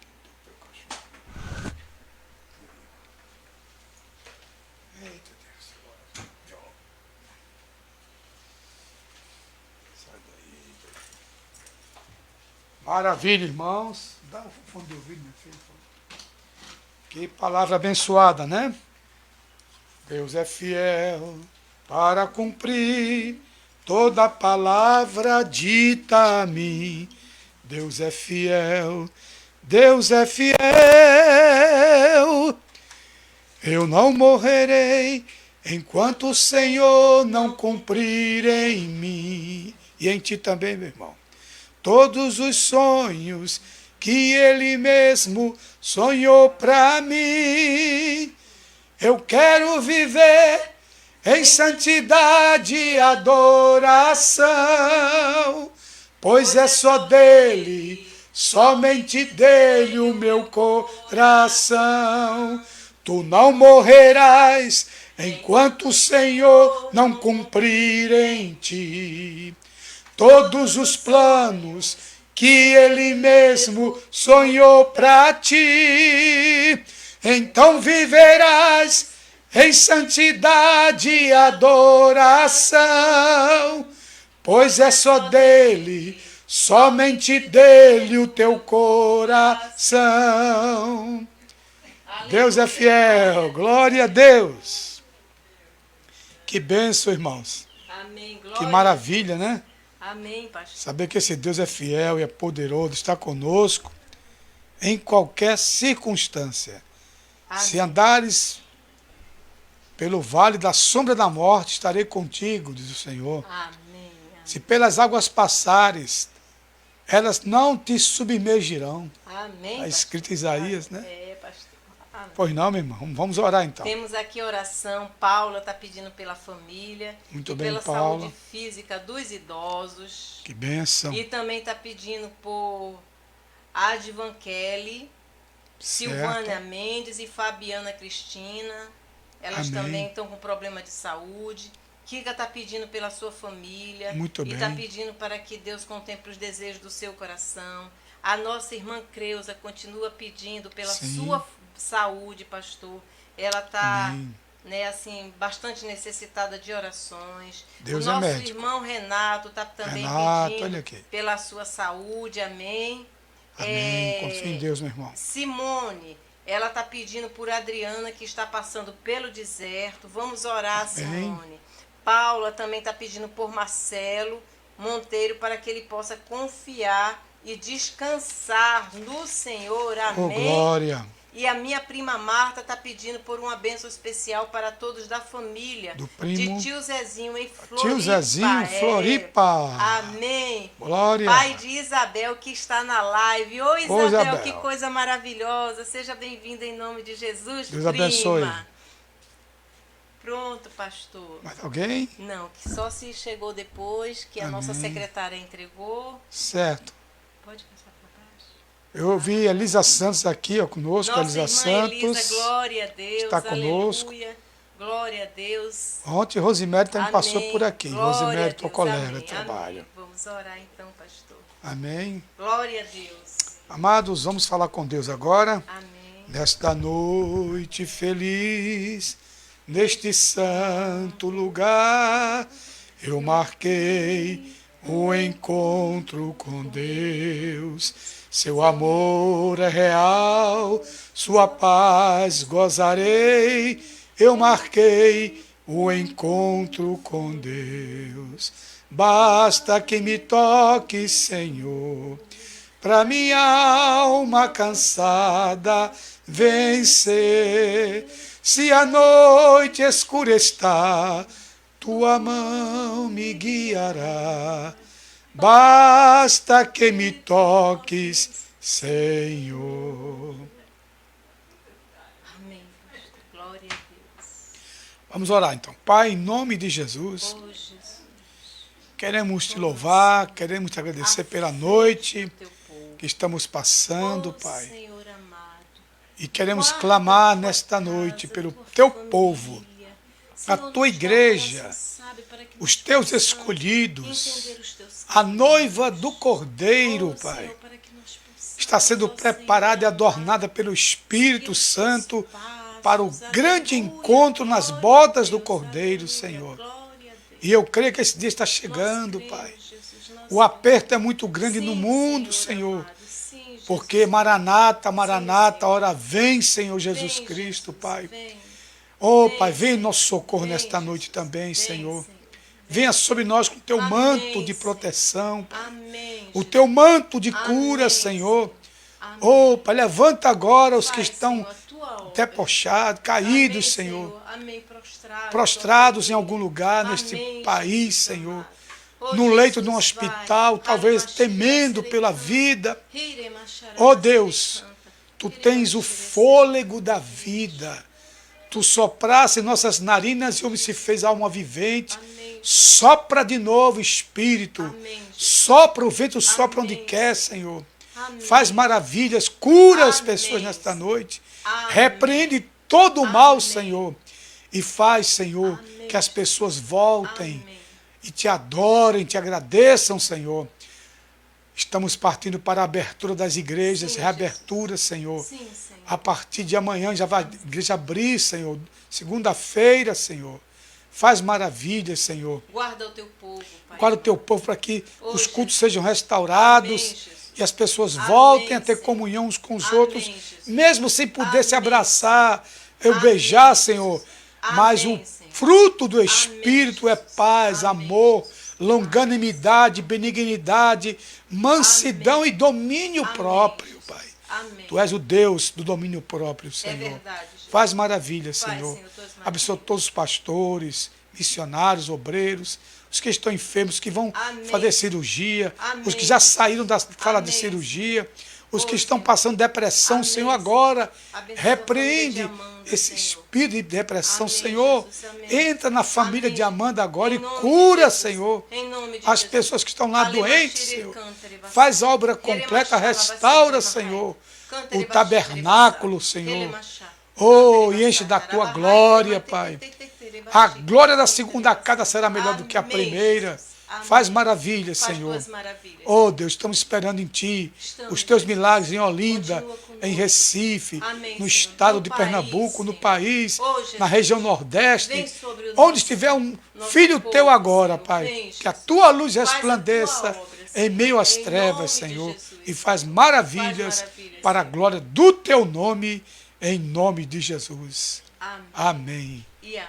Speaker 1: Maravilha, irmãos. Dá o fone de ouvido, meu filho. Que palavra abençoada, né? Deus é fiel para cumprir toda palavra dita a mim. Deus é fiel, Deus é fiel. Eu não morrerei enquanto o Senhor não cumprir em mim. E em ti também, meu irmão. Todos os sonhos que Ele mesmo sonhou para mim. Eu quero viver em santidade e adoração, pois é só dele, somente dele o meu coração. Tu não morrerás enquanto o Senhor não cumprir em ti todos os planos que Ele mesmo sonhou para ti. Então viverás em santidade e adoração, pois é só dele, somente dele o teu coração. Deus é fiel, glória a Deus. Que bênção, irmãos.
Speaker 2: Amém.
Speaker 1: Que maravilha, né?
Speaker 2: Amém, pastor.
Speaker 1: Saber que esse Deus é fiel e é poderoso, está conosco em qualquer circunstância.
Speaker 2: Amém.
Speaker 1: Se andares pelo vale da sombra da morte, estarei contigo, diz o Senhor.
Speaker 2: Amém.
Speaker 1: Se pelas águas passares, elas não te submergirão.
Speaker 2: Amém.
Speaker 1: Está escrito em Isaías, né?
Speaker 2: É, pastor. Amém.
Speaker 1: Pois não, meu irmão. Vamos orar então.
Speaker 2: Temos aqui oração. Paula está pedindo pela família.
Speaker 1: Muito
Speaker 2: e
Speaker 1: bem,
Speaker 2: pela
Speaker 1: Paula.
Speaker 2: saúde física dos idosos.
Speaker 1: Que bênção.
Speaker 2: E também está pedindo por Advan Kelly, Silvânia Mendes e Fabiana Cristina. Elas
Speaker 1: Amém.
Speaker 2: também estão com problema de saúde. Kika está pedindo pela sua família.
Speaker 1: Muito
Speaker 2: e
Speaker 1: bem.
Speaker 2: está pedindo para que Deus contemple os desejos do seu coração. A nossa irmã Creuza continua pedindo pela
Speaker 1: Sim.
Speaker 2: sua saúde, pastor. Ela está,
Speaker 1: Amém.
Speaker 2: né, assim, bastante necessitada de orações.
Speaker 1: Deus
Speaker 2: o
Speaker 1: é
Speaker 2: nosso
Speaker 1: médico.
Speaker 2: irmão Renato está também
Speaker 1: Renato, olha
Speaker 2: pedindo
Speaker 1: aqui.
Speaker 2: pela sua saúde. Amém.
Speaker 1: Amém. Confia em Deus, meu irmão.
Speaker 2: Simone, ela está pedindo por Adriana, que está passando pelo deserto. Vamos orar,
Speaker 1: Amém.
Speaker 2: Simone. Paula também está pedindo por Marcelo Monteiro, para que ele possa confiar e descansar no Senhor.
Speaker 1: Oh,
Speaker 2: Amém.
Speaker 1: glória.
Speaker 2: E a minha prima Marta está pedindo por uma bênção especial para todos da família.
Speaker 1: Do primo.
Speaker 2: De tio Zezinho em Floripa.
Speaker 1: Tio Zezinho, Floripa.
Speaker 2: Amém.
Speaker 1: Glória.
Speaker 2: Pai de Isabel, que está na live. Ô Isabel,
Speaker 1: Isabel.
Speaker 2: que coisa maravilhosa. Seja bem-vinda em nome de Jesus,
Speaker 1: Deus
Speaker 2: prima.
Speaker 1: abençoe.
Speaker 2: Pronto, pastor.
Speaker 1: Mais alguém?
Speaker 2: Não, que só se chegou depois, que a
Speaker 1: Amém.
Speaker 2: nossa secretária entregou.
Speaker 1: Certo.
Speaker 2: Pode passar para baixo.
Speaker 1: Eu ouvi Elisa Santos aqui, ó, conosco.
Speaker 2: Nossa
Speaker 1: Elisa
Speaker 2: irmã
Speaker 1: Santos.
Speaker 2: Elisa, glória a Deus.
Speaker 1: está conosco.
Speaker 2: Aleluia. Glória a Deus.
Speaker 1: Ontem Rosemary também
Speaker 2: Amém.
Speaker 1: passou por aqui.
Speaker 2: Glória a
Speaker 1: Rosemary, tua
Speaker 2: Deus.
Speaker 1: colega
Speaker 2: Amém.
Speaker 1: de trabalho.
Speaker 2: Amém. Vamos orar então, pastor.
Speaker 1: Amém.
Speaker 2: Glória a Deus.
Speaker 1: Amados, vamos falar com Deus agora.
Speaker 2: Amém.
Speaker 1: Nesta noite feliz, neste santo lugar, eu marquei um encontro com Deus. Seu amor é real, sua paz gozarei. Eu marquei um encontro com Deus. Basta que me toque, Senhor, pra minha alma cansada vencer. Se a noite escura está, tua mão me guiará. Basta que me toques, Senhor.
Speaker 2: Amém, pastor. Glória a Deus.
Speaker 1: Vamos orar então. Pai, em nome de Jesus,
Speaker 2: Oh, Jesus.
Speaker 1: queremos te louvar, queremos te agradecer pela noite
Speaker 2: Teu povo.
Speaker 1: que estamos passando,
Speaker 2: Oh,
Speaker 1: Pai.
Speaker 2: Senhor amado.
Speaker 1: E queremos
Speaker 2: Guarda
Speaker 1: clamar
Speaker 2: tua
Speaker 1: nesta
Speaker 2: casa,
Speaker 1: noite pelo
Speaker 2: tua
Speaker 1: teu
Speaker 2: família.
Speaker 1: povo, a
Speaker 2: Senhor,
Speaker 1: tua
Speaker 2: nos dá
Speaker 1: igreja,
Speaker 2: coração sábio para que
Speaker 1: os
Speaker 2: nós
Speaker 1: teus
Speaker 2: possamos
Speaker 1: escolhidos,
Speaker 2: entender os teus
Speaker 1: a
Speaker 2: caminhos.
Speaker 1: noiva do Cordeiro,
Speaker 2: Oh,
Speaker 1: Pai,
Speaker 2: Senhor, para que nós possamos,
Speaker 1: está sendo
Speaker 2: ó
Speaker 1: preparada e
Speaker 2: Senhor,
Speaker 1: adornada pelo Espírito
Speaker 2: seguir os
Speaker 1: Santo
Speaker 2: teus passos.
Speaker 1: para o grande
Speaker 2: Aleluia.
Speaker 1: encontro nas
Speaker 2: Glória
Speaker 1: bodas
Speaker 2: a
Speaker 1: do
Speaker 2: Deus.
Speaker 1: Cordeiro,
Speaker 2: Aleluia.
Speaker 1: Senhor.
Speaker 2: Glória a Deus.
Speaker 1: E eu creio que esse dia está
Speaker 2: Nós
Speaker 1: chegando,
Speaker 2: cremos,
Speaker 1: Pai.
Speaker 2: Jesus, nós
Speaker 1: O aperto é muito grande no
Speaker 2: Sim,
Speaker 1: mundo, Senhor.
Speaker 2: amado. Sim, Jesus.
Speaker 1: Porque Maranata, Maranata,
Speaker 2: Senhor.
Speaker 1: ora vem, Senhor Jesus
Speaker 2: Vem,
Speaker 1: Cristo,
Speaker 2: Jesus,
Speaker 1: Pai.
Speaker 2: vem.
Speaker 1: Oh,
Speaker 2: Vem,
Speaker 1: Pai, vem em
Speaker 2: Senhor.
Speaker 1: nosso socorro
Speaker 2: Vem,
Speaker 1: nesta noite
Speaker 2: Jesus.
Speaker 1: também,
Speaker 2: Vem,
Speaker 1: Senhor.
Speaker 2: Vem,
Speaker 1: Venha sobre nós com o teu
Speaker 2: Amém,
Speaker 1: manto de
Speaker 2: Senhor.
Speaker 1: proteção, Pai.
Speaker 2: Amém.
Speaker 1: O teu manto de cura,
Speaker 2: Amém,
Speaker 1: Senhor.
Speaker 2: Amém.
Speaker 1: Oh, Pai, levanta agora os que
Speaker 2: Faz,
Speaker 1: estão
Speaker 2: Senhor, a tua obra.
Speaker 1: debochados, caídos,
Speaker 2: Amém,
Speaker 1: Senhor.
Speaker 2: Amém.
Speaker 1: Prostrados em algum lugar
Speaker 2: Amém,
Speaker 1: neste
Speaker 2: Jesus
Speaker 1: país, Senhor.
Speaker 2: amado. Oh,
Speaker 1: No leito de um
Speaker 2: Jesus, vai.
Speaker 1: hospital, talvez
Speaker 2: Aleluia.
Speaker 1: temendo pela vida.
Speaker 2: Hire,
Speaker 1: Oh, Deus, Tu tens o fôlego da vida. Tu sopraste em nossas narinas e o homem se fez alma vivente.
Speaker 2: Amém.
Speaker 1: Sopra de novo, Espírito.
Speaker 2: Amém.
Speaker 1: Sopra o vento, sopra onde
Speaker 2: Amém.
Speaker 1: quer, Senhor.
Speaker 2: Amém.
Speaker 1: Faz maravilhas, cura as
Speaker 2: Amém.
Speaker 1: pessoas nesta noite.
Speaker 2: Amém.
Speaker 1: Repreende todo o mal,
Speaker 2: Amém.
Speaker 1: Senhor. e faz, Senhor,
Speaker 2: Amém.
Speaker 1: que as pessoas voltem
Speaker 2: Amém.
Speaker 1: e te adorem, te agradeçam, Senhor. Estamos partindo para a abertura das igrejas,
Speaker 2: Sim,
Speaker 1: reabertura, Senhor.
Speaker 2: Sim, Senhor.
Speaker 1: A partir de amanhã já vai a igreja abrir, Senhor. Segunda-feira, Senhor. Faz maravilhas, Senhor.
Speaker 2: Guarda o teu povo, Pai.
Speaker 1: Guarda o teu povo para que
Speaker 2: Oh,
Speaker 1: os cultos
Speaker 2: Jesus.
Speaker 1: sejam restaurados
Speaker 2: Amém, Jesus.
Speaker 1: e as pessoas
Speaker 2: Amém,
Speaker 1: voltem a ter
Speaker 2: Senhor.
Speaker 1: comunhão uns com os
Speaker 2: Amém,
Speaker 1: outros,
Speaker 2: Jesus.
Speaker 1: mesmo sem poder se
Speaker 2: Amém,
Speaker 1: abraçar, eu
Speaker 2: Amém,
Speaker 1: beijar,
Speaker 2: Jesus.
Speaker 1: Senhor.
Speaker 2: Amém,
Speaker 1: Mas o
Speaker 2: Senhor.
Speaker 1: fruto do
Speaker 2: Amém,
Speaker 1: Espírito é
Speaker 2: Jesus.
Speaker 1: paz,
Speaker 2: Amém,
Speaker 1: amor,
Speaker 2: Jesus.
Speaker 1: longanimidade, benignidade, mansidão
Speaker 2: Amém.
Speaker 1: e domínio
Speaker 2: Amém,
Speaker 1: próprio,
Speaker 2: Jesus.
Speaker 1: Pai.
Speaker 2: Amém.
Speaker 1: Tu és o Deus do domínio próprio,
Speaker 2: É
Speaker 1: Senhor.
Speaker 2: verdade, Jesus.
Speaker 1: Faz maravilhas,
Speaker 2: Faz,
Speaker 1: Senhor.
Speaker 2: Senhor, tuas maravilhas.
Speaker 1: Abençoa todos os pastores, missionários, obreiros, os que estão enfermos, que vão
Speaker 2: Amém.
Speaker 1: fazer cirurgia,
Speaker 2: Amém.
Speaker 1: os que já saíram da sala de
Speaker 2: Amém.
Speaker 1: cirurgia, os
Speaker 2: Oh,
Speaker 1: que estão
Speaker 2: Senhor.
Speaker 1: passando depressão,
Speaker 2: Amém,
Speaker 1: Senhor,
Speaker 2: Senhor.
Speaker 1: agora
Speaker 2: Abençoa a
Speaker 1: repreende
Speaker 2: família de Amanda,
Speaker 1: esse
Speaker 2: Senhor.
Speaker 1: espírito de depressão,
Speaker 2: Amém,
Speaker 1: Senhor.
Speaker 2: Jesus. Amém.
Speaker 1: Entra na família
Speaker 2: Amém,
Speaker 1: de Amanda agora
Speaker 2: em
Speaker 1: e
Speaker 2: nome de
Speaker 1: cura,
Speaker 2: Jesus.
Speaker 1: Senhor,
Speaker 2: Em nome de
Speaker 1: as
Speaker 2: Jesus.
Speaker 1: pessoas que estão lá
Speaker 2: Aleluia,
Speaker 1: doentes,
Speaker 2: Shiri,
Speaker 1: Senhor.
Speaker 2: canta, Reba,
Speaker 1: Faz a obra
Speaker 2: Ele
Speaker 1: completa,
Speaker 2: machava,
Speaker 1: restaura,
Speaker 2: vai ser
Speaker 1: Senhor,
Speaker 2: Canta,
Speaker 1: o
Speaker 2: Reba,
Speaker 1: tabernáculo,
Speaker 2: Shiri,
Speaker 1: Senhor.
Speaker 2: Ele machava.
Speaker 1: Oh,
Speaker 2: Canta,
Speaker 1: e
Speaker 2: Reba,
Speaker 1: enche da
Speaker 2: Shiri,
Speaker 1: tua
Speaker 2: Reba,
Speaker 1: glória,
Speaker 2: Reba,
Speaker 1: Pai.
Speaker 2: Reba,
Speaker 1: A
Speaker 2: Shiri,
Speaker 1: glória da
Speaker 2: Canta,
Speaker 1: segunda
Speaker 2: Reba,
Speaker 1: casa será melhor do que a
Speaker 2: Amém,
Speaker 1: primeira.
Speaker 2: Jesus. Amém.
Speaker 1: Faz maravilhas,
Speaker 2: Faz
Speaker 1: Senhor.
Speaker 2: tuas maravilhas.
Speaker 1: Oh, Deus, estamos esperando em Ti
Speaker 2: Estamos,
Speaker 1: os Teus
Speaker 2: Jesus.
Speaker 1: milagres em Olinda,
Speaker 2: Continua conosco.
Speaker 1: em Recife,
Speaker 2: Amém,
Speaker 1: no
Speaker 2: Senhor.
Speaker 1: estado
Speaker 2: No
Speaker 1: de
Speaker 2: país,
Speaker 1: Pernambuco, no
Speaker 2: Senhor.
Speaker 1: país,
Speaker 2: Oh, Jesus.
Speaker 1: na região
Speaker 2: Vem
Speaker 1: Nordeste,
Speaker 2: sobre o
Speaker 1: onde
Speaker 2: nosso-
Speaker 1: estiver um
Speaker 2: nosso
Speaker 1: filho
Speaker 2: povo,
Speaker 1: Teu agora,
Speaker 2: Senhor.
Speaker 1: Pai.
Speaker 2: Vem,
Speaker 1: Que a
Speaker 2: Jesus.
Speaker 1: Tua luz
Speaker 2: Faz a tua
Speaker 1: resplandeça
Speaker 2: obra,
Speaker 1: em
Speaker 2: Senhor.
Speaker 1: meio às
Speaker 2: Em
Speaker 1: trevas,
Speaker 2: nome de
Speaker 1: Senhor,
Speaker 2: Jesus.
Speaker 1: e faz maravilhas,
Speaker 2: Faz maravilhas,
Speaker 1: para a
Speaker 2: Senhor.
Speaker 1: glória do Teu nome, em nome de Jesus.
Speaker 2: Amém.
Speaker 1: Amém.
Speaker 2: E amém.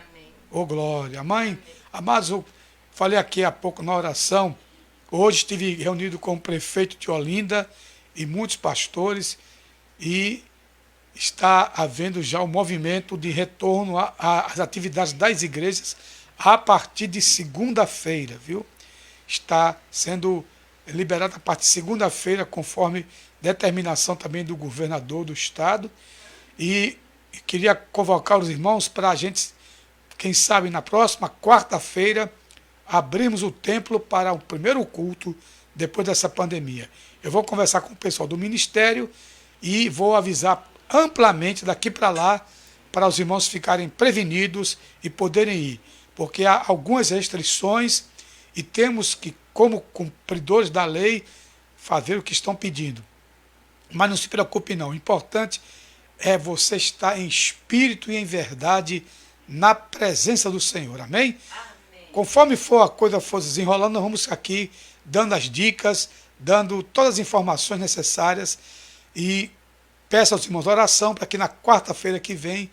Speaker 1: Ô glória. Mãe, amados, eu falei aqui há pouco na oração. Hoje estive reunido com o prefeito de Olinda e muitos pastores e está havendo já o movimento de retorno às atividades das igrejas a partir de segunda-feira, viu? Está sendo liberado a partir de segunda-feira, conforme determinação também do governador do estado. E queria convocar os irmãos para a gente, quem sabe na próxima quarta-feira, abrirmos o templo para o primeiro culto depois dessa pandemia. Eu vou conversar com o pessoal do ministério e vou avisar amplamente daqui para lá, para os irmãos ficarem prevenidos e poderem ir, porque há algumas restrições e temos que, como cumpridores da lei, fazer o que estão pedindo. Mas não se preocupe não, o importante é você estar em espírito e em verdade na presença do Senhor, amém? Conforme for a coisa for desenrolando, nós vamos aqui dando as dicas, dando todas as informações necessárias e peço aos irmãos oração para que na quarta-feira que vem,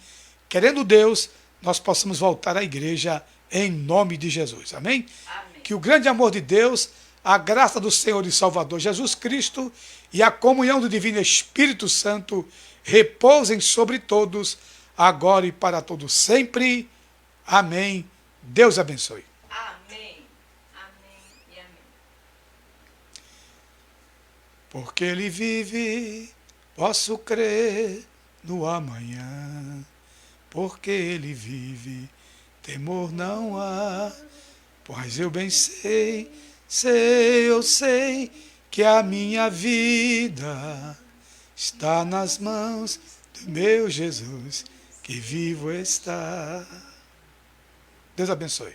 Speaker 1: querendo Deus, nós possamos voltar à igreja em nome de Jesus, amém?
Speaker 2: Amém.
Speaker 1: Que o grande amor de Deus, a graça do Senhor e Salvador Jesus Cristo e a comunhão do Divino Espírito Santo repousem sobre todos, agora e para todos sempre. Amém. Deus abençoe.
Speaker 2: Amém. Amém e amém.
Speaker 1: Porque Ele vive, posso crer no amanhã. Porque Ele vive, temor não há. Pois eu bem sei, eu sei que a minha vida está nas mãos do meu Jesus, que vivo está. Deus abençoe.